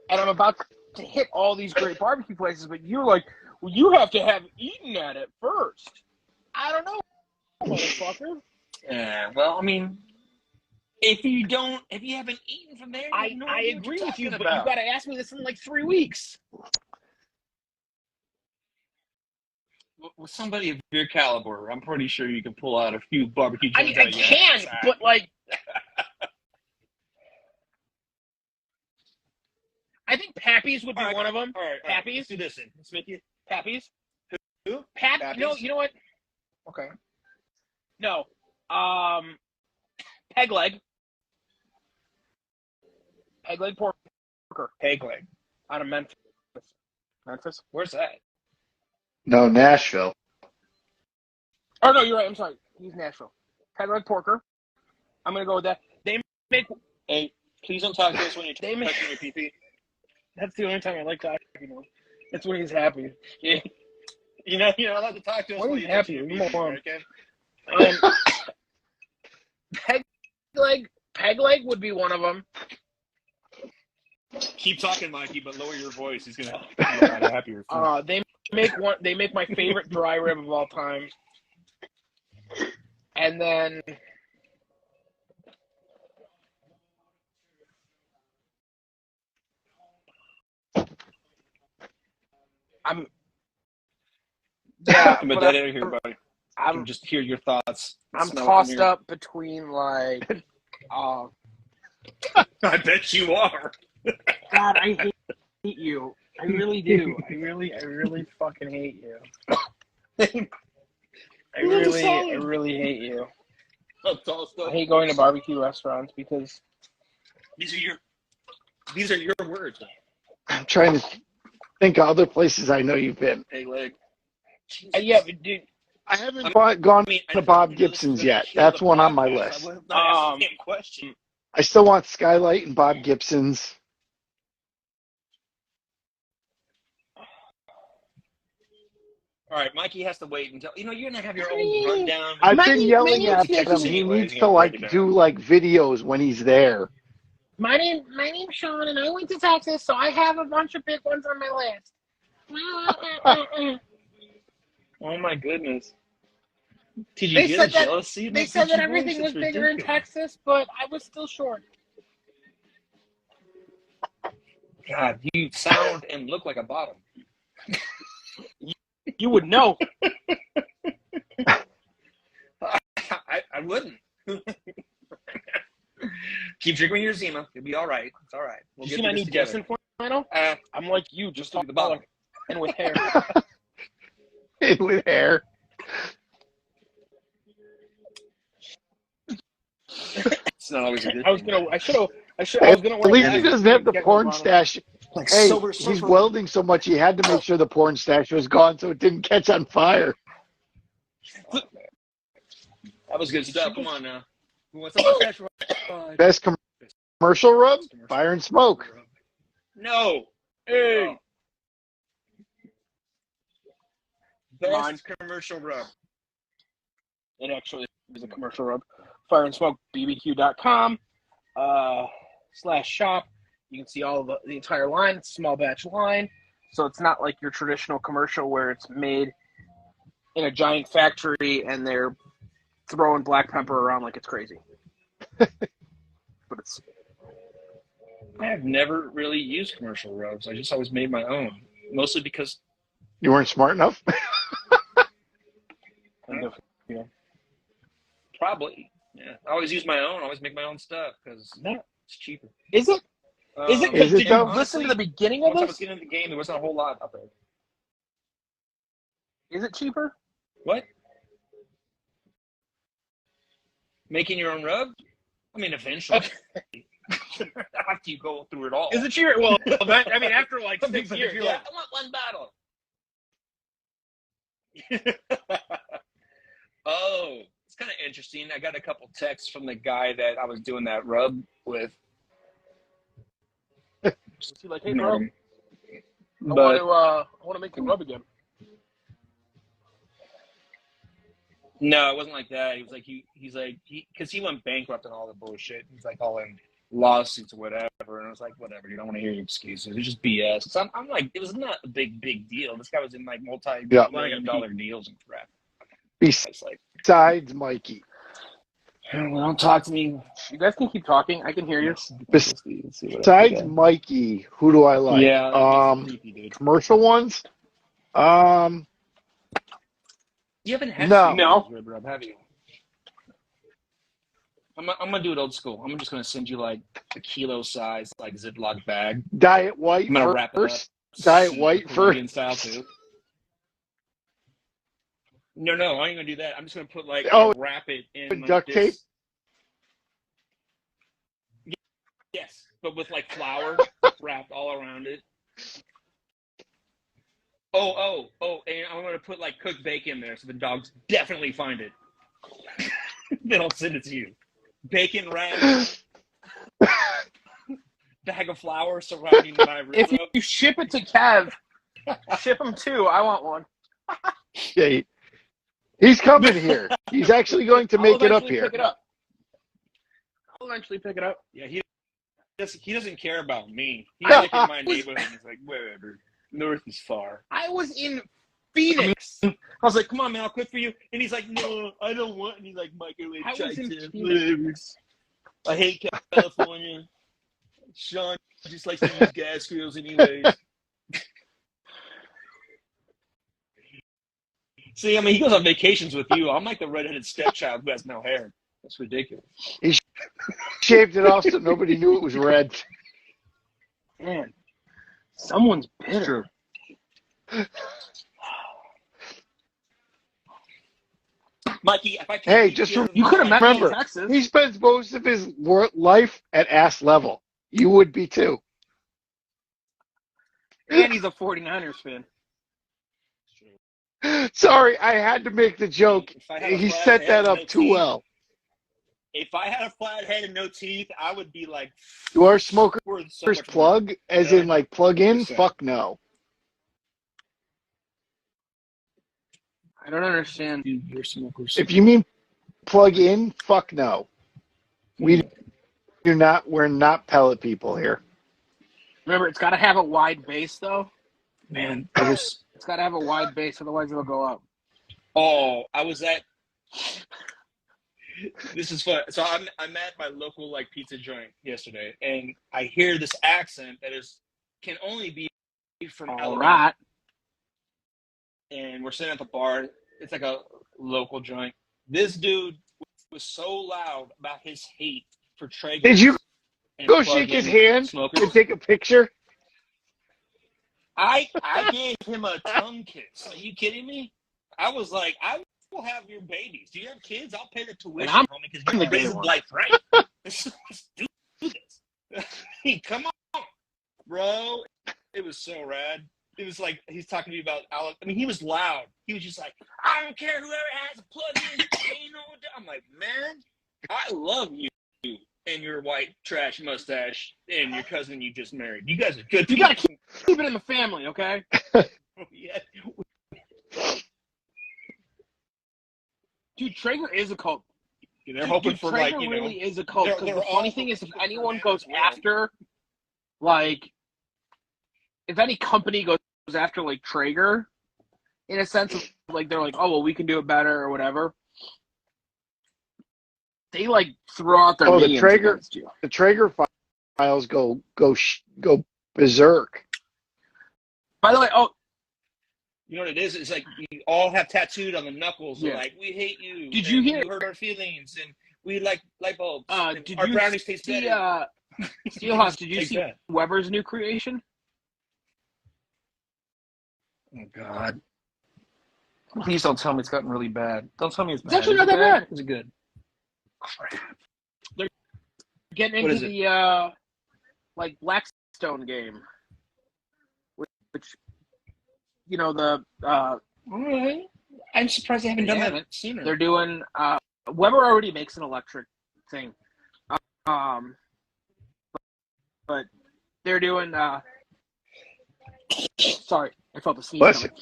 and I'm about to hit all these great barbecue places. But you're like, well, you have to have eaten at it first. I don't know, motherfucker. Yeah. Well, I mean, if you haven't eaten from there, you I have no idea agree what with you, you're but talking you about. got to ask me this in like 3 weeks. With somebody of your caliber, I'm pretty sure you can pull out a few barbecue I joints mean, I out of your can, ass. but like, I think Pappy's would be All right. one of them. All right. Pappy's? Let's do this then. Let's make it. Pappy's? Who? Pappy's? No, Pappy's? you know what? Okay. No. Peg leg. Peg leg porker Peg leg. out of Memphis. Memphis? Where's that? No, Nashville. Oh, no, you're right. I'm sorry. He's Nashville. Peg leg porker. I'm going to go with that. They make. Hey, please don't talk to us when you're They make. touching your pee-pee. That's the only time I like talking to him. It's when he's happy. Yeah. You're not allowed to talk to us When while he's you're touching happy, your you're pee-pee, moron. okay? Peg leg would be one of them. Keep talking, Mikey, but lower your voice. He's gonna be a lot happier. They make my favorite dry rib of all time. And then I'm I'm a dead air here, buddy. I I'm can just hear your thoughts. I'm Smell tossed from here. up between like I bet you are. God, I hate you. I really do. I really fucking hate you. I really hate you. I'm tossed I up. hate going to barbecue restaurants because These are your words. I'm trying to think of other places I know you've been. Peg leg. yeah, but dude, I haven't gone to Bob Gibson's yet. That's one on my list. I would not ask the same question. I still want Skylight and Bob Gibson's. All right, Mikey has to wait until you're gonna have your own rundown. I've My been name- yelling my at name's him. Jason. He needs He's to gonna break it like down. do like videos when he's there. my name's Sean, and I went to Texas, so I have a bunch of big ones on my list. Oh my goodness. Did you They hear said the that- jealousy? They said that everything was bigger in Texas, but I was still short. God, you sound and look like a bottom. You would know. I wouldn't. Keep drinking your Zima. You'll be all right. It's all right. We'll You get see my through new this together. Destin flannel? I'm like you, just Look at the taller bottom. and with hair. With hair. It's not always a good I was thing. gonna wear. At least he doesn't have the Get porn one on. stash. Like Hey, Silver he's Surfer. welding so much he had to make sure the porn stash was gone so it didn't catch on fire. That was good stuff. Come on now. Who wants some mustache? Best commercial rub? Fire and Smoke. No. Hey, Best Mine. commercial rub. it actually is a commercial rub. Fire and Smoke BBQ.com /shop. You can see all the entire line. It's a small batch line, so it's not like your traditional commercial where it's made in a giant factory and they're throwing black pepper around like it's crazy. But it's I have never really used commercial rubs. I just always made my own, mostly because You weren't smart enough? kind of, you know, probably. Yeah, I always use my own. I always make my own stuff because that it's cheaper. is it. Is it? Is it Did you though? listen to the beginning of Once I was this? getting into the game, there wasn't a whole lot out there. Is it cheaper? What? Making your own rub? I mean, eventually. After you go through it all. Is it cheaper? Well, I mean, after like 6 But years, if you're yeah. like, I want one bottle. Oh, it's kind of interesting. I got a couple texts from the guy that I was doing that rub with. Was he like, hey, bro, I But want to make the rub again. no, it wasn't like that. He was like, because he went bankrupt and all the bullshit. He's like all in lawsuits or whatever. And I was like, whatever, you don't want to hear your excuses. It's just BS. So I'm like, it was not a big deal. This guy was in like multi-million-dollar deals and crap. It's like, Besides Mikey. well, don't talk to me. You guys can keep talking. I can hear you. Let's see what else we Besides got. Mikey, who do I like? Yeah, that makes it creepy, dude. Commercial ones? You haven't had No. Rib Rub, have you? I'm gonna do it old school. I'm just gonna send you like a kilo size like Ziploc bag. Diet White I'm gonna wrap it up. first. Diet White Peruvian first. style too. No, I ain't gonna do that. I'm just gonna put like wrap it in like Duct tape? Yes, but with like flour wrapped all around it. Oh, and I'm gonna put like cooked bacon there so the dogs definitely find it. Then I'll send it to you. Bacon wrap, bag of flour surrounding my rib If rub. you ship it to Kev, ship him too. I want one. Yeah, he's coming here. He's actually going to make it up here. I'll eventually pick it up. Yeah, he doesn't care about me. He's like in my neighborhood. He's like, whatever. North is far. I was in Phoenix. I was like, come on, man, I'll cook for you. And he's like, no, I don't want. And he's like, microwave I was in chicken, Phoenix. whatever. I hate California. Sean just likes to use gas grills anyways. See, I mean, he goes on vacations with you. I'm like the redheaded stepchild who has no hair. That's ridiculous. He shaved it off so nobody knew it was red. Man, someone's bitter. Mikey, if I can't Hey, be just here, You could have met me in remember, Texas. he spends most of his life at ass level. You would be too. And he's a 49ers fan. Sorry, I had to make the joke. If I had a He flat set head that and up no too teeth- well. If I had a flat head and no teeth, I would be like, Do our smokers worth so much more. plug, as in like plug in? 100%. Fuck no. I don't understand. Dude, you're smokers. If you mean plug in, fuck no. We're not pellet people here. Remember, it's got to have a wide base, though. Man, It's got to have a wide base, otherwise it'll go up. I was at. This is fun. So I'm at my local like pizza joint yesterday, and I hear this accent that can only be from All Alabama. right. And we're sitting at the bar. It's like a local joint. This dude was so loud about his hate for Traeger. Did you and go shake his plug-in hand smokers. and take a picture? I gave him a tongue kiss. Are you kidding me? I was like, I will have your babies. Do you have kids? I'll pay the tuition, I'm homie, because you're the gay raising one. life right. Let's do this. Come on, bro. It was so rad. It was like he's talking to me about Alec. I mean, he was loud. He was just like, I don't care whoever has a plug-in. I'm like, man, I love you and your white trash mustache and your cousin you just married. You guys are good. You got to keep it in the family, okay? Yeah. Dude, Traeger is a cult. They're hoping for Traeger like, you really know. is a cult. they're- Because they're the funny all thing is, if hoping for anyone that goes as well. after, like, if any company goes after, like, Traeger, in a sense of, like, they're like, oh, well, we can do it better or whatever, they, like, throw out their Oh, the minions Traeger- against you. The Traeger files go berserk. By the way, You know what it is? It's like we all have tattooed on the knuckles. Yeah. Like, we hate you. Did and you hear- You hurt our feelings, and we like light bulbs. and did our you brownies taste see, better. Steelhouse, did you Take see that. Weber's new creation? Oh God! Please don't tell me it's gotten really bad. Don't tell me it's bad. It's actually Is not it that bad. Is it good? Crap. Getting What into is it? the like Blackstone game, which the All right. I'm surprised they haven't done that sooner. they're doing Weber already makes an electric thing, but they're doing sorry, I felt the sneeze Bless coming.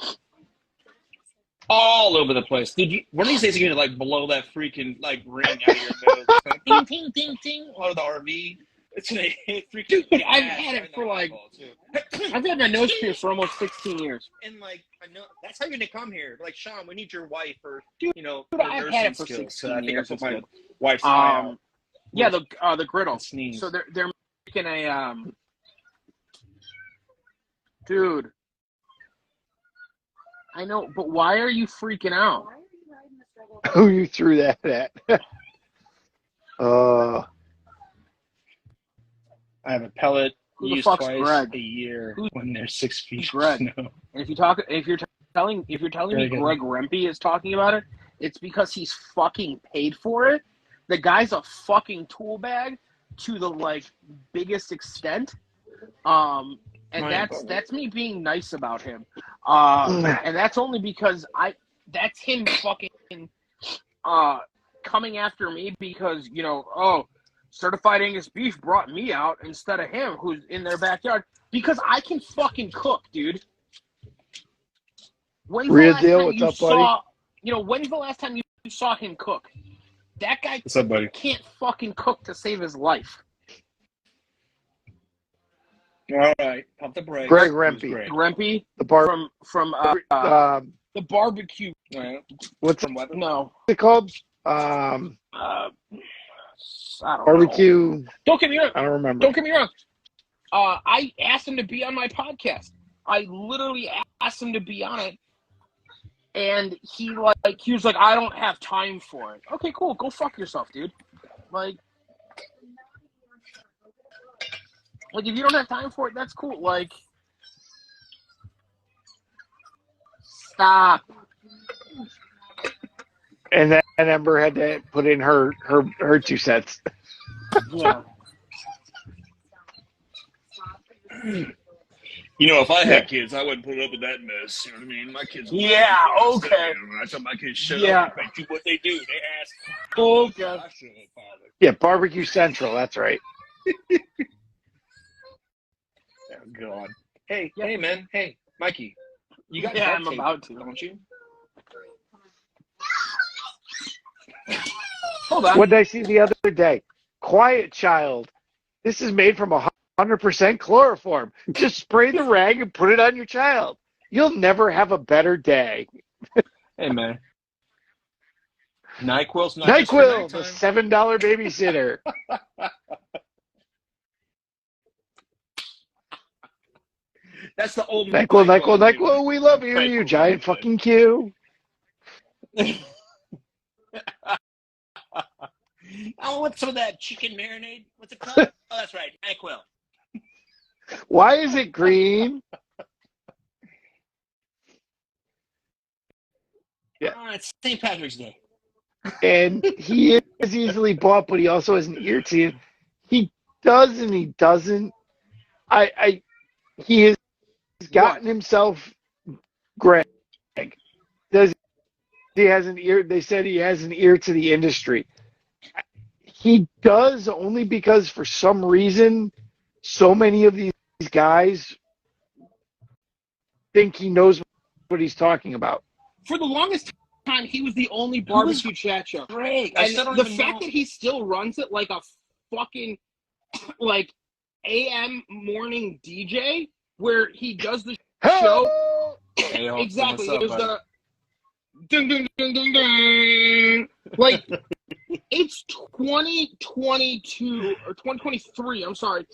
All over the place. One of these days you're gonna like blow that freaking like ring out of your nose. It's gonna ting ting ting ting out of the RV. It's gonna hit freaking. Dude, I've had it for like I've had my nose pierced for almost 16 years. And like I know that's how you're gonna come here. Like Sean, we need your wife for Dude, for I've nursing had it for skills. 16 So I think I years. put It's my good. wife's eye out. Yeah, the griddle. Sneeze. So they're making a dude. I know, but why are you freaking out? Who you threw that at? I have a pellet Who the used fuck's twice Greg? a year Who's when they're 6 feet Greg? of snow. And if you're telling me Very good. Greg Rempe is talking about it, it's because he's fucking paid for it. The guy's a fucking tool bag to the like biggest extent. And that's me being nice about him. And that's only because that's him fucking coming after me because, certified Angus beef brought me out instead of him who's in their backyard because I can fucking cook, dude. When's the Real last deal. time What's you up, buddy? when's the last time you saw him cook? That guy What's up, buddy? can't fucking cook to save his life. All right, pump the brakes. Greg Who's Rempe. Greg? Rempe The bar. from the barbecue. All right. What's From Weber? No, it called? I don't know. Barbecue. Don't get me wrong. I don't remember. Don't get me wrong. I asked him to be on my podcast. I literally asked him to be on it, and he was like, I don't have time for it. Okay, cool. Go fuck yourself, dude. Like if you don't have time for it, that's cool. Like, stop. And then Ember had to put in her 2 cents. Yeah. If I had kids, I wouldn't put up with that mess. You know what I mean? My kids. Yeah, okay. I tell my kids, shut Yeah. up. They do what they do. They ask. Okay. I shouldn't have bothered. Yeah, Barbecue Central. That's right. Oh, God. Hey, Yeah. hey, man. Hey, Mikey. You got Yeah, duct I'm tape, about to. don't you? Hold on. What did I see the other day? Quiet Child. This is made from 100% chloroform. Just spray the rag and put it on your child. You'll never have a better day. Hey, man. NyQuil's not just for NyQuil, the nighttime. $7 babysitter. That's the old NyQuil, we love you, you giant fucking Q. I want some of that chicken marinade. What's it called? Oh, that's right, NyQuil. Why is it green? Yeah. It's St. Patrick's Day. And he is easily bought, but he also has an ear to you. He does and he doesn't. He has gotten himself Greg. Does he has an ear? They said he has an ear to the industry. He does only because for some reason, so many of these guys think he knows what he's talking about. For the longest time, he was the only barbecue chat show. Great. And the fact that he still runs it like a fucking like AM morning DJ where he does the show. Hey, Exactly. what's up, There's buddy? the ding ding ding ding ding. Like it's 2022 or 2023. I'm sorry.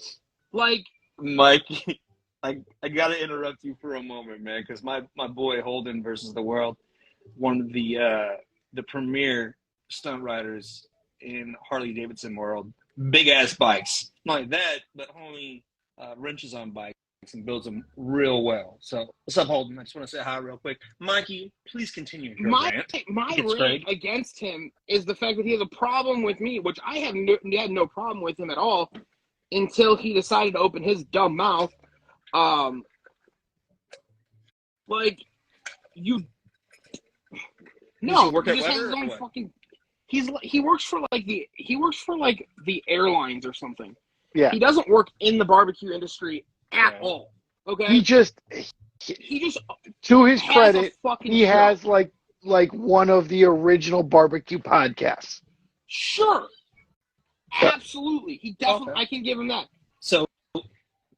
Like Mikey, I gotta interrupt you for a moment, man, because my boy Holden versus the World, one of the premier stunt riders in Harley Davidson world, big ass bikes. Not like that, but only wrenches on bikes and builds them real well. So what's up, Holden? I just want to say hi real quick. Mikey, please continue your My rant. rant Craig. against him is the fact that he has a problem with me, which I had no problem with him at all until he decided to open his dumb mouth. Like you. No, he work he at just has Weber his or own what? fucking. He works for like the airlines or something. Yeah. He doesn't work in the barbecue industry at Yeah. all. Okay. He just, He just to his has credit, a fucking he show. has like one of the original barbecue podcasts. Sure. Absolutely. He definitely. Okay. I can give him that. So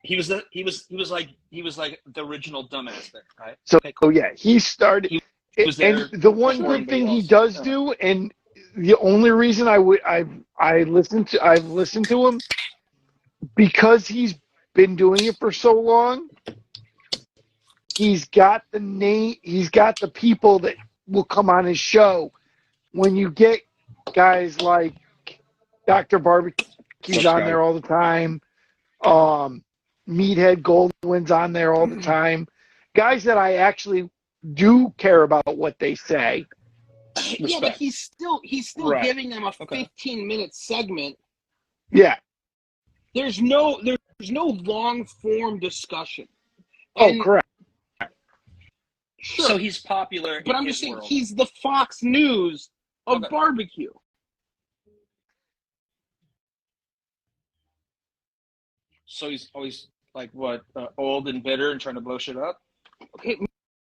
he was like the original dumbass there, right? So Okay, cool. yeah, he started. He was there And the one before good thing anybody he else. does Yeah. do, and the only reason I've listened to him, because he's been doing it for so long. He's got the people that will come on his show. When you get guys like Dr. Barbecue's on there all the time, Meathead Goldwyn's on there all the time, guys that I actually do care about what they say. Yeah, but he's still Right. giving them a 15-minute segment. Yeah. There's no long form discussion. Oh, correct. Sure. So he's popular. But in I'm his just saying world. he's the Fox News of barbecue. So he's always like what, old and bitter and trying to blow shit up. Okay,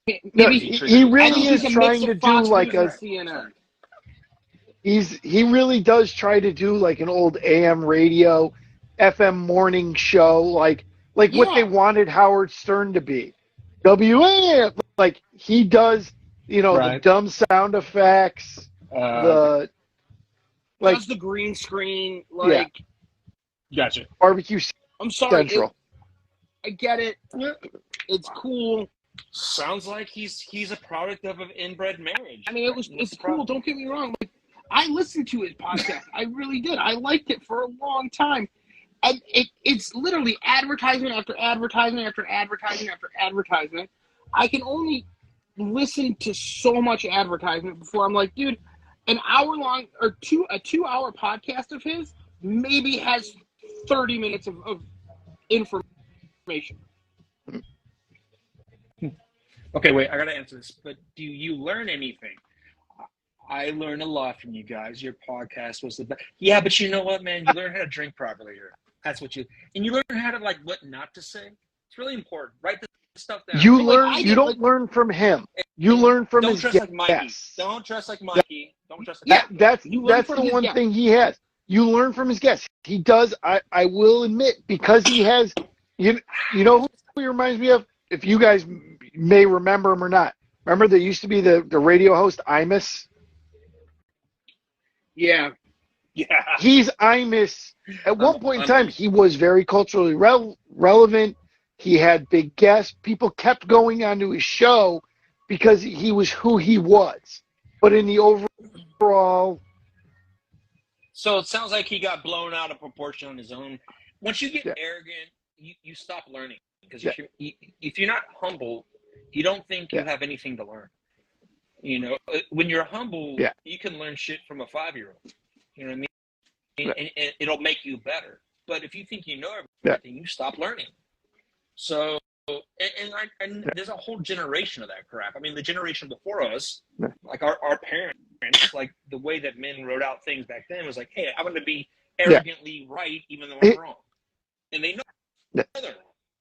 No, maybe he really he's is a mix trying of to do Fox like News a. and CNN. He really does try to do like an old AM radio, FM morning show, like what they wanted Howard Stern to be. WAM, like he does, the dumb sound effects, Does the green screen, like Gotcha. Barbecue I'm sorry, Central. I get it. It's cool. Sounds like he's a product of an inbred marriage. I mean, it's cool. Don't get me wrong. Like, I listened to his podcast. I really did. I liked it for a long time. And it's literally advertisement after advertisement after advertisement after advertisement. I can only listen to so much advertisement before I'm like, dude, an hour long or a 2 hour podcast of his maybe has 30 minutes of information. Okay, wait, I gotta answer this. But do you learn anything? I learned a lot from you guys. Your podcast was the best. Yeah, but you know what, man? You learn how to drink properly here. That's what and you learn how to like what not to say. It's really important. Write the stuff down. You learn. You don't learn from him. You learn from his guests. Don't dress like Mikey. Don't dress like Mikey. That's the one thing he has. You learn from his guests. He does. I will admit, because he has. You know who he reminds me of? If you guys may remember him or not. Remember there used to be the radio host Imus? Yeah. He's Imus. At one point in time, he was very culturally relevant. He had big guests. People kept going onto his show because he was who he was. But in the overall... So it sounds like he got blown out of proportion on his own. Once you get arrogant, you stop learning. Because if you're not humble, you don't think you have anything to learn. You know, when you're humble, you can learn shit from a 5-year-old. You know what I mean? And it'll make you better. But if you think you know everything, you stop learning. So, and there's a whole generation of that crap. I mean, the generation before us, like our parents, like the way that men wrote out things back then was like, hey, I'm going to be arrogantly right even though I'm wrong. And they know they're wrong.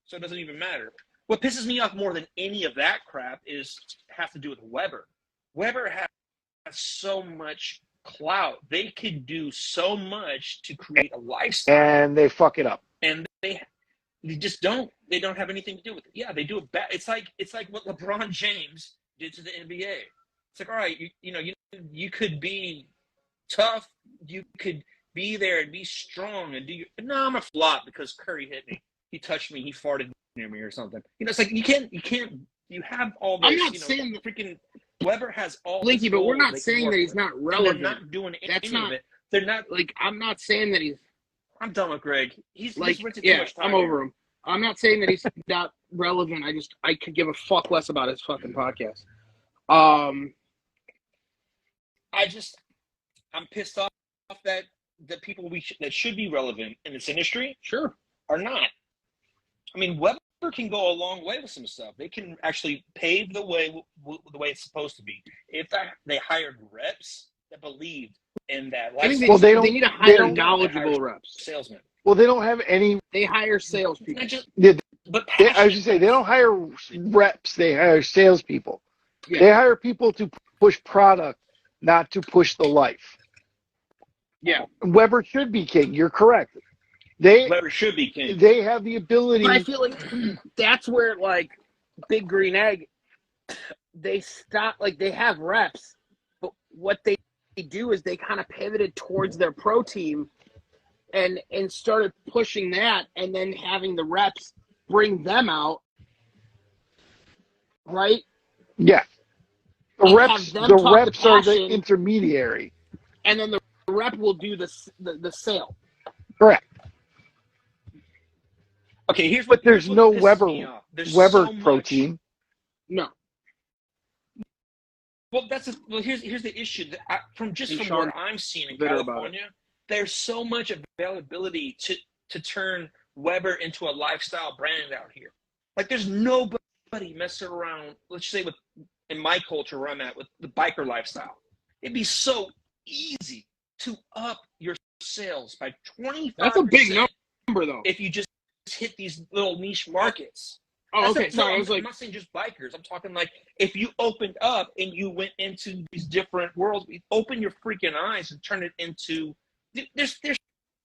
So it doesn't even matter. What pisses me off more than any of that crap has to do with Weber. Weber has so much clout. They could do so much to create a lifestyle. And they fuck it up. And they just don't. They don't have anything to do with it. Yeah, they do it bad. It's like what LeBron James did to the NBA. It's like, all right, you could be tough. You could be there and be strong and do but no, I'm a flop because Curry hit me. He touched me. He farted near me or something. It's like you can't. You have all this. I'm not saying that freaking Weber has all. Linky, but we're not saying that he's not relevant. They're not doing any of it. They're not like. I'm not saying that he's. I'm done with Greg. He's Like, wasted too yeah, much time. I'm over him. I'm not saying that he's not relevant. I could give a fuck less about his fucking podcast. I'm pissed off that the people that should be relevant in this industry Sure. are not. I mean, Weber can go a long way with some stuff. They can actually pave the way the way it's supposed to be. If they hired reps that believed in that I lifestyle. think they need to hire knowledgeable reps. Salesmen. Well, they don't have any. They hire salespeople. But I was just say they don't hire reps. They hire salespeople. Yeah. They hire people to push product, not to push the life. Yeah. Weber should be king. You're correct. Weber should be king. They have the ability. But I feel like that's where, like, Big Green Egg, they stop, like, they have reps, but what they do is they kind of pivoted towards their pro team and started pushing that, and then having the reps bring them out, right? Yeah. The reps are the intermediary. And then the rep will do the sale. Correct. Okay, but there's no Weber so protein. No. Well, here's the issue. From what I'm seeing in California, there's so much availability to turn Weber into a lifestyle brand out here. Like, there's nobody messing around. Let's say in my culture where I'm at with the biker lifestyle, it'd be so easy to up your sales by 25%. That's a big number, though. If you just hit these little niche markets. Oh, okay. Sorry, I'm not saying just bikers. I'm talking like if you opened up and you went into these different worlds, open your freaking eyes and turn it into. There's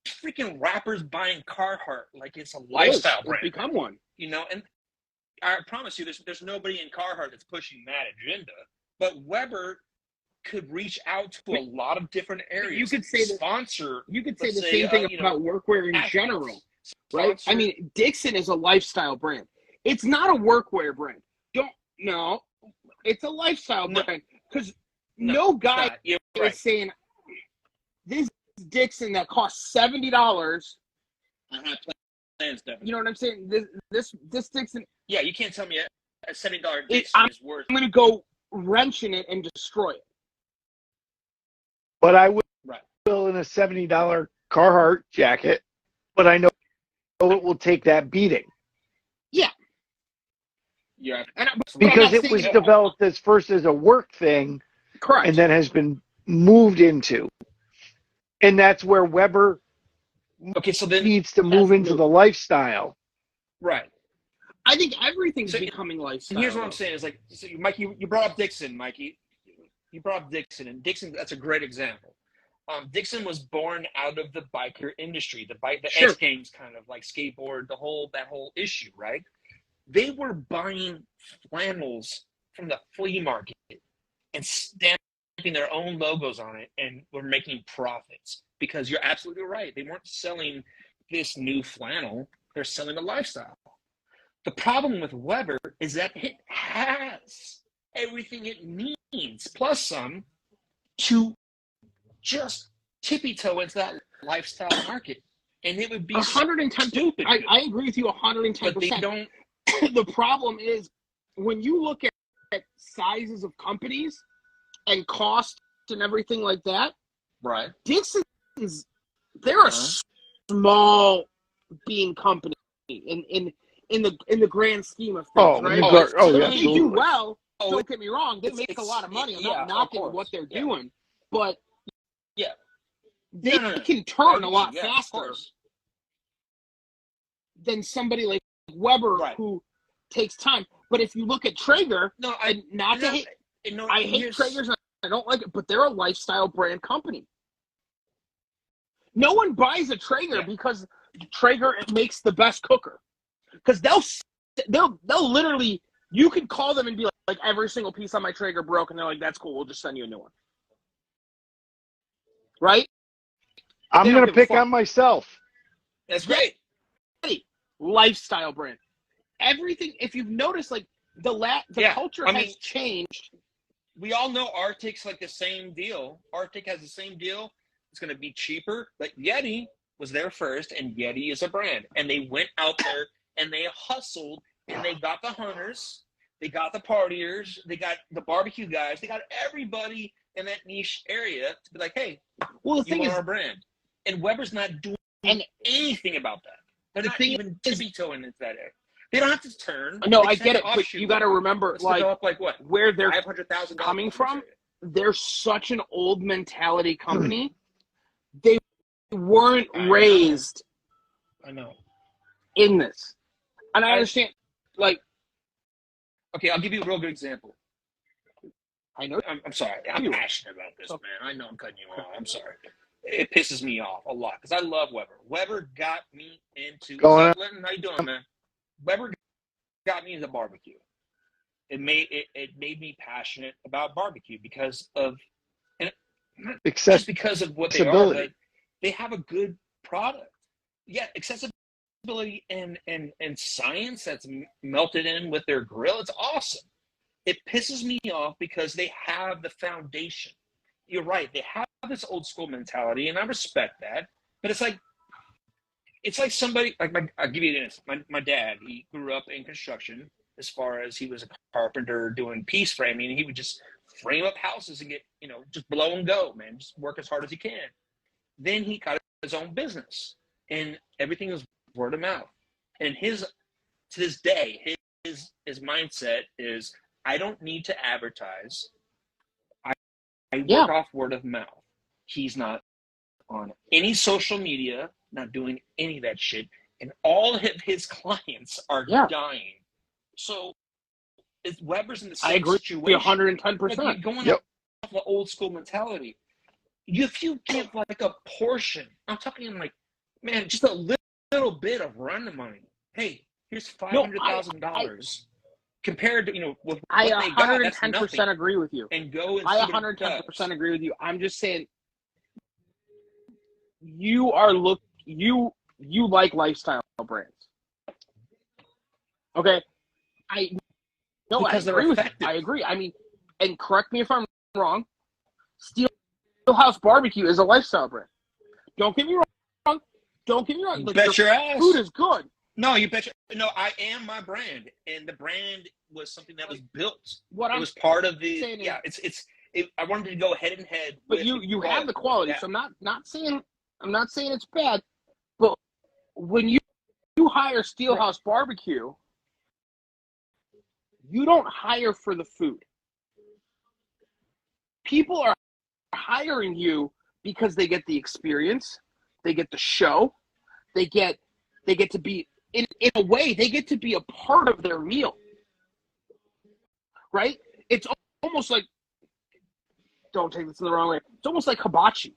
freaking rappers buying Carhartt like it's a lifestyle brand. It's become one. You know, and I promise you, there's nobody in Carhartt that's pushing that agenda. But Weber could reach out to a lot of different areas. You could say sponsor. You could say the same thing about workwear in general. Right? I mean, Dixon is a lifestyle brand. It's not a workwear brand. It's a lifestyle brand. Because no guy is saying, this Dixon that costs $70. I have plans, Devin. You know what I'm saying? This Dixon. Yeah, you can't tell me a $70 Dixon is worth. I'm going to go wrench in it and destroy it. But I would fill in a $70 Carhartt jacket, but I know it will take that beating. Yeah. Yeah. Because it was developed first as a work thing. Correct. And then has been moved into. And that's where Weber needs to move into the lifestyle. Right. I think everything's becoming lifestyle. Here's what I'm saying is like, Mike, you brought up Dixon, Mikey. You brought up Dixon, and Dixon, that's a great example. Dixon was born out of the biker industry, the X Games kind of like skateboard, that whole issue, right? They were buying flannels from the flea market and stamping their own logos on it, and were making profits. Because you're absolutely right, they weren't selling this new flannel; they're selling a lifestyle. The problem with Weber is that it has everything it needs, plus some, to just tippy-toe into that lifestyle market. And it would be 110 stupid. I agree with you 110%. But they don't. The problem is when you look at sizes of companies and cost and everything like that, right? Dixon's, they're a small bean company in the grand scheme of things, right? They do well. Don't get me wrong; they make a lot of money. I'm not knocking what they're doing, but they can turn a lot faster than somebody like Weber who takes time. But if you look at Traeger, I hate Traeger's. I don't like it, but they're a lifestyle brand company. No one buys a Traeger because Traeger makes the best cooker. Because they'll literally, you can call them and be like every single piece on my Traeger broke, and they're like, that's cool, we'll just send you a new one. Right? I'm going to pick on myself. That's great. Lifestyle brand. Everything, if you've noticed, like the culture has changed. We all know Arctic's like the same deal. Arctic has the same deal. It's going to be cheaper. Like Yeti, was there first, and Yeti is a brand. And they went out there and they hustled, and they got the hunters, they got the partiers, they got the barbecue guys, they got everybody in that niche area to be like, hey, Well, the you thing want is, our brand. And Weber's not doing and anything about that. They're the not thing even is, tippy-toeing into that area. They don't have to turn. no, They I just get have it, to but offshoot you got to Weber. remember, Let's like, develop, like, what, where they're $500,000 coming in this from. area. They're such an old mentality company. They weren't I know. raised I know. in this. And I I- understand, like, Okay, I'll give you a real good example. I know. I'm sorry. I'm passionate about this, man. I know I'm cutting you off. I'm sorry. It pisses me off a lot because I love Weber. Weber got me into. Going What's up, Linton? How you doing, man? Weber got me into barbecue. It made me passionate about barbecue because of, and not just because of what they are, Accessibility. but they have a good product. Yeah, accessibility and science that's melted in with their grill. It's awesome. It pisses me off because they have the foundation. You're right. They have this old school mentality, and I respect that. But it's like somebody like I'll give you this. My dad, he grew up in construction. As far as he was a carpenter doing piece framing, and he would just frame up houses and get, just blow and go, man. Just work as hard as he can. Then he got his own business, and everything was word of mouth. And to this day, his mindset is, I don't need to advertise. I work off word of mouth. He's not on any social media, not doing any of that shit, and all of his clients are dying. So Weber's in the same situation. 110%. Like, you're going off the old school mentality. If you give like a portion, I'm talking like, man, just a little bit of run money. Hey, here's $500,000 compared to with what I they got. That's 110% agree with you. And go and I see what it 110% does. agree with you. I'm just saying, you like lifestyle brands. Okay, Because I they're agree with you. effective. I agree. I mean, and correct me if I'm wrong. Steelhouse Barbecue is a lifestyle brand. Don't get me wrong. Like, Bet your ass. Food is good. No, you betcha. No, I am my brand, and the brand was something that was built. It was part of the. I wanted to go head and head. But you have the quality, so I'm not saying it's bad. But when you hire Steelhouse Barbecue, you don't hire for the food. People are hiring you because they get the experience, they get the show, they get to be in a way, they get to be a part of their meal. Right? It's almost like, don't take this in the wrong way, it's almost like hibachi,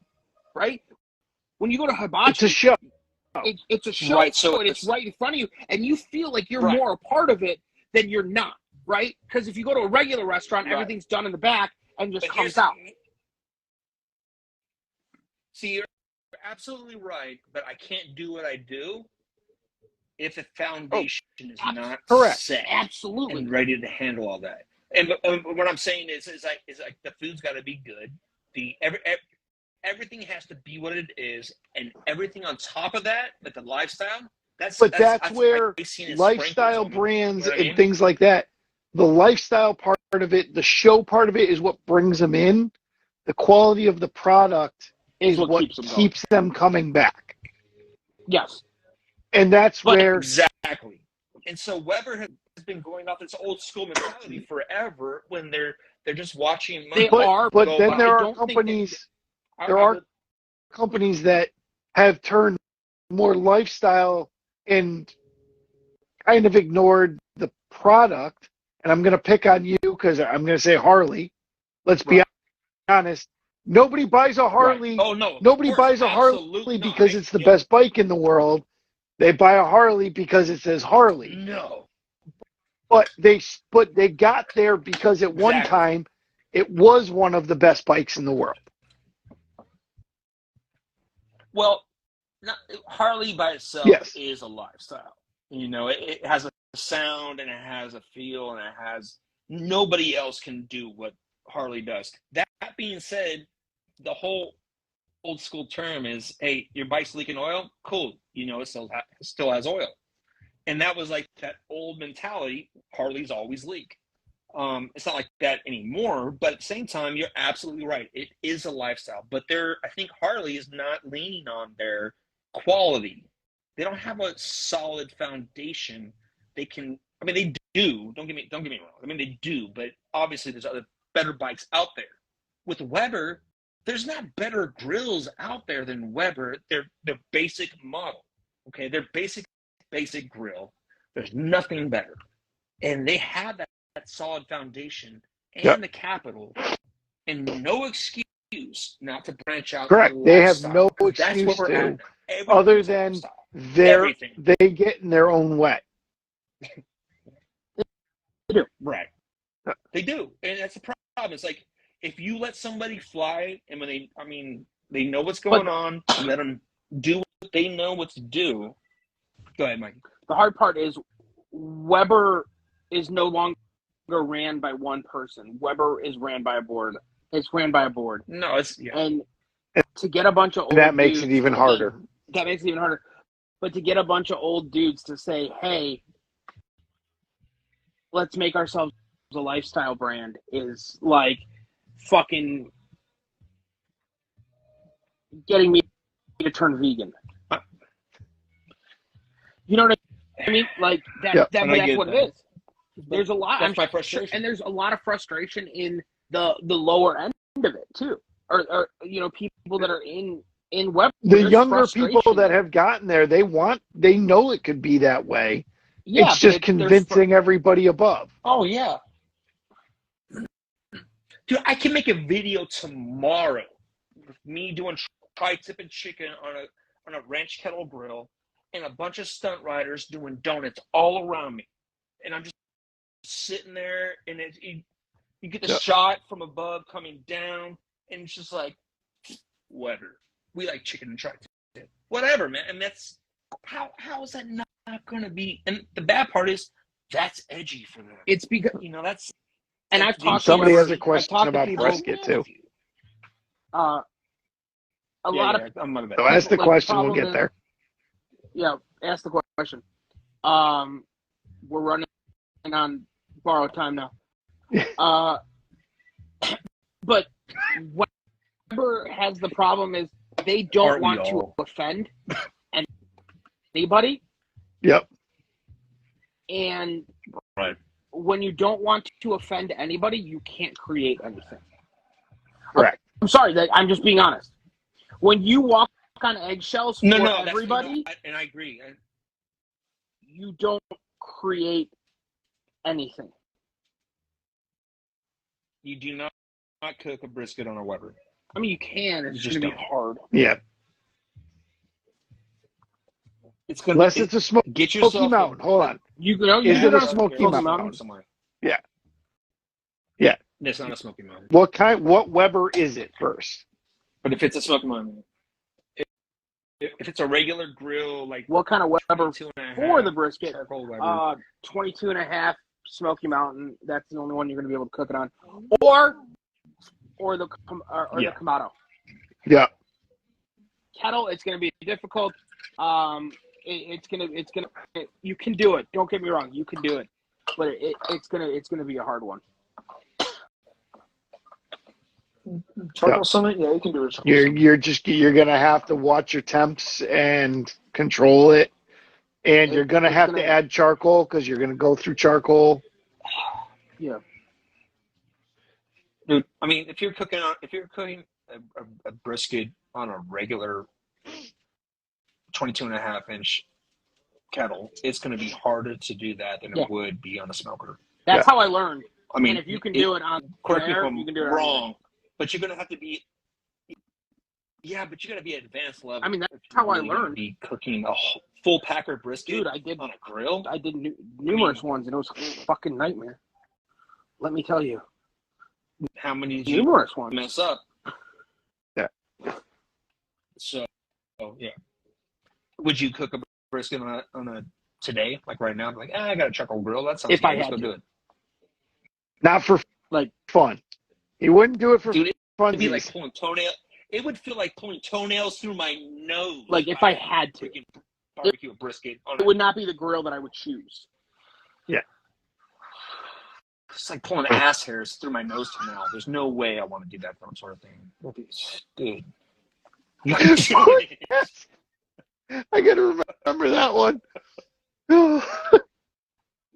right? When you go to hibachi, it's a show. It's a show, right? So it's right in front of you, and you feel like you're more a part of it than you're not, right? Because if you go to a regular restaurant, everything's done in the back and just comes out. See, you're absolutely right, but I can't do what I do if the foundation is not set, absolutely, and ready to handle all that. And what I'm saying is like the food's got to be good. Everything has to be what it is, and everything on top of that, like the lifestyle. That's where lifestyle brands and things like that, the lifestyle part of it, the show part of it is what brings them in. The quality of the product is what keeps them coming back. Yes. And that's where... Exactly. And so Weber has been going off this old school mentality forever when they're just watching money. But then there are companies... There are companies that have turned more lifestyle and kind of ignored the product. And I'm going to pick on you because I'm going to say Harley. Let's be honest. Nobody buys a Harley. Oh, no. Nobody buys a Harley because it's the best bike in the world. They buy a Harley because it says Harley. No. But they got there because at one time it was one of the best bikes in the world. Well, Harley by itself is a lifestyle. It has a sound and it has a feel and it has nobody else can do what Harley does. That being said, the whole old school term is, hey, your bike's leaking oil. Cool, you know it still has oil, and that was like that old mentality. Harleys always leak. It's not like that anymore, but at the same time, you're absolutely right. It is a lifestyle, but I think Harley is not leaning on their quality. They don't have a solid foundation. They can, I mean, they do. Don't get me wrong. I mean, they do, but obviously there's other better bikes out there. With Weber, there's not better grills out there than Weber. They're the basic model. Okay, they're basic grill. There's nothing better, and they have that solid foundation and the capital, and no excuse not to branch out. Correct. The they have lifestyle, no 'cause that's excuse where we're at to, now. other than Everything. they get in their own way. They do. Right. They do, and that's the problem. It's like if you let somebody fly, and when they know what's going on, let them do what they know what to do. Go ahead, Mike. The hard part is Weber is no longer ran by one person. Weber is ran by a board. It's ran by a board. No, And to get a bunch of old That makes dudes it even harder. That makes it even harder. But to get a bunch of old dudes to say, hey, let's make ourselves a lifestyle brand is like fucking getting me to turn vegan. You know what I mean? Like that's what it is. There's a lot. That's my frustration, and there's a lot of frustration in the lower end of it too, or people that are in web. The younger people that have gotten there, they know it could be that way. Yeah, it's just convincing everybody above. Oh yeah, dude, I can make a video tomorrow with me doing tri-tip and chicken on a ranch kettle grill, and a bunch of stunt riders doing donuts all around me, and I'm just sitting there, and you get the shot from above coming down, and it's just like, whatever. We like chicken and tri-tip, whatever, man. And that's how is that not going to be? And the bad part is that's edgy for them. It's because that's. And I've talked. Somebody has a question about brisket too. A lot of. So ask the question. We'll get there. Yeah, ask the question. We're running on borrowed time now. But Weber has the problem is they don't want to offend anybody. Yep. And right. When you don't want to offend anybody, you can't create anything. Correct. I'm sorry, I'm just being honest. When you walk on eggshells for everybody, and I agree. You don't create anything. You do not cook a brisket on a Weber. I mean, you can. It's just going to be hard. Yeah. It's gonna, unless it's a Smoky Mountain. Hold on. Is it a Smoky Mountain? Somewhere. Yeah. Yeah. It's not a Smoky Mountain. What Weber is it first? But if it's a Smoky Mountain, if it's a regular grill, like what kind of Weber for the brisket? 22.5 Smoky Mountain. That's the only one you're going to be able to cook it on, or the Kamado. Yeah. Kettle, it's going to be difficult. It's gonna. You can do it. Don't get me wrong. You can do it, but it's gonna be a hard one. Charcoal Summit, yeah, you can do it. You're gonna have to watch your temps and control it, and you're gonna have to add charcoal because you're gonna go through charcoal. Yeah. Dude, I mean, if you're cooking a brisket on a regular 22.5-inch kettle, it's going to be harder to do that than it would be on a smoker. That's how I learned. I mean, and if you can do it on there, you can do it wrong. But you're going to have to be, but you're going to be at advanced level. I mean, that's how I learned. Be cooking a full packer brisket. Dude, I did on a grill. I did numerous ones, and it was a fucking nightmare. Let me tell you. How many? Numerous ones. Mess up. Yeah. So, yeah. Would you cook a brisket on a today, like right now? Like, I got a charcoal grill. That sounds good. Let's go do it. Not for fun. You wouldn't do it for fun. It'd be like it would feel like pulling toenails through my nose. Like if I had to. Freaking barbecue a brisket on It would not be the grill that I would choose. It's like pulling ass hairs through my nose canal. There's no way I want to do that sort of thing. Dude. I gotta remember that one.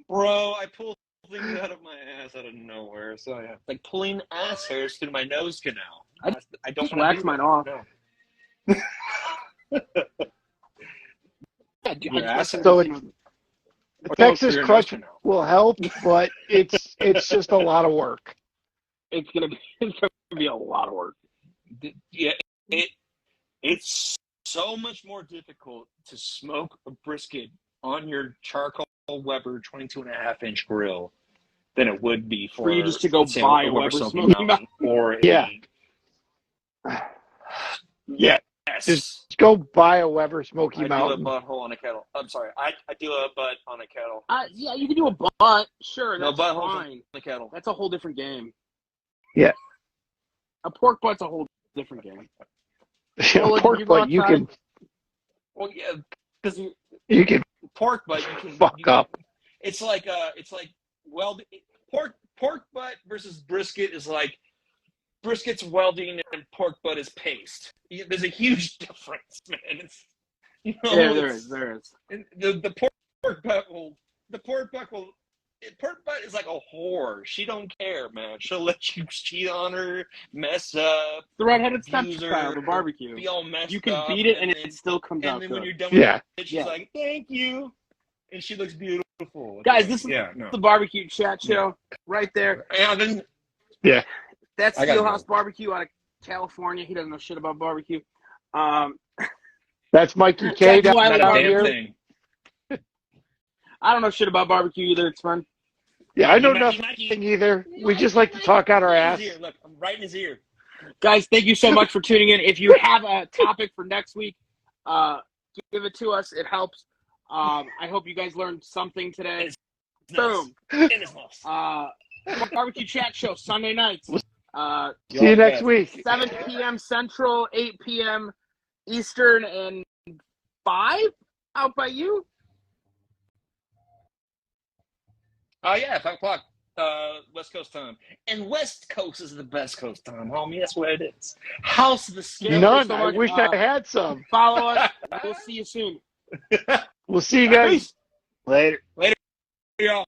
Bro, I pull things out of my ass out of nowhere. So yeah, like pulling ass hairs through my nose canal. I don't Just want wax to do mine that. off. No. Yeah, dude, Your I ass just So want to- A Texas your nose crunch canal. will help, but it's just a lot of work. it's gonna be a lot of work. Yeah, it's so much more difficult to smoke a brisket on your charcoal Weber 22.5-inch grill than it would be For you just to go let's say, buy a Weber Weber Smoky Smoky Mountain or Yeah. yes. Just go buy a Weber Smoky I Mountain. do a butthole on a kettle. I'm sorry. I do a butt on a kettle. Yeah, you can do a butt. Sure, No that's buttholes on fine. the kettle. That's a whole different game. Yeah. A pork butt's a whole different game. A Well, pork you go butt, you outside? Well, yeah, because can pork butt, you can fuck you can- up. It's like pork butt versus brisket is like brisket's welding and pork butt is paste. There's a huge difference, man. It's There is. And the pork butt is like a whore. She don't care, man. She'll let you cheat on her, mess up, The redheaded abuse stepchild her, of barbecue. be all messed You can up, beat it and then, it still comes out and then when good. you're done Yeah. with it, she's Yeah. like, "Thank you," and she looks beautiful. Guys, this is no. the barbecue chat show right there. Yeah, then That's I gotta Steelhouse go. Barbecue out of California. He doesn't know shit about barbecue. That's Mikey K That's why I down not a love damn here. thing. I don't know shit about barbecue either. It's fun. Yeah, I know Mikey, nothing either. We just like to talk out our Right in ass. his ear. Look, I'm right in his ear. Guys, thank you so much for tuning in. If you have a topic for next week, give it to us. It helps. I hope you guys learned something today. Boom. In his mouth. Barbecue Chat Show, Sunday nights. See you next week. 7 p.m. Central, 8 p.m. Eastern, and 5 out by you? Oh yeah, 5 o'clock. West Coast time. And West Coast is the best coast time, homie. That's what it is. House of the Scale. None. so I much. wish I had some. Follow us. We'll see you soon. We'll see you guys Peace. later. Y'all.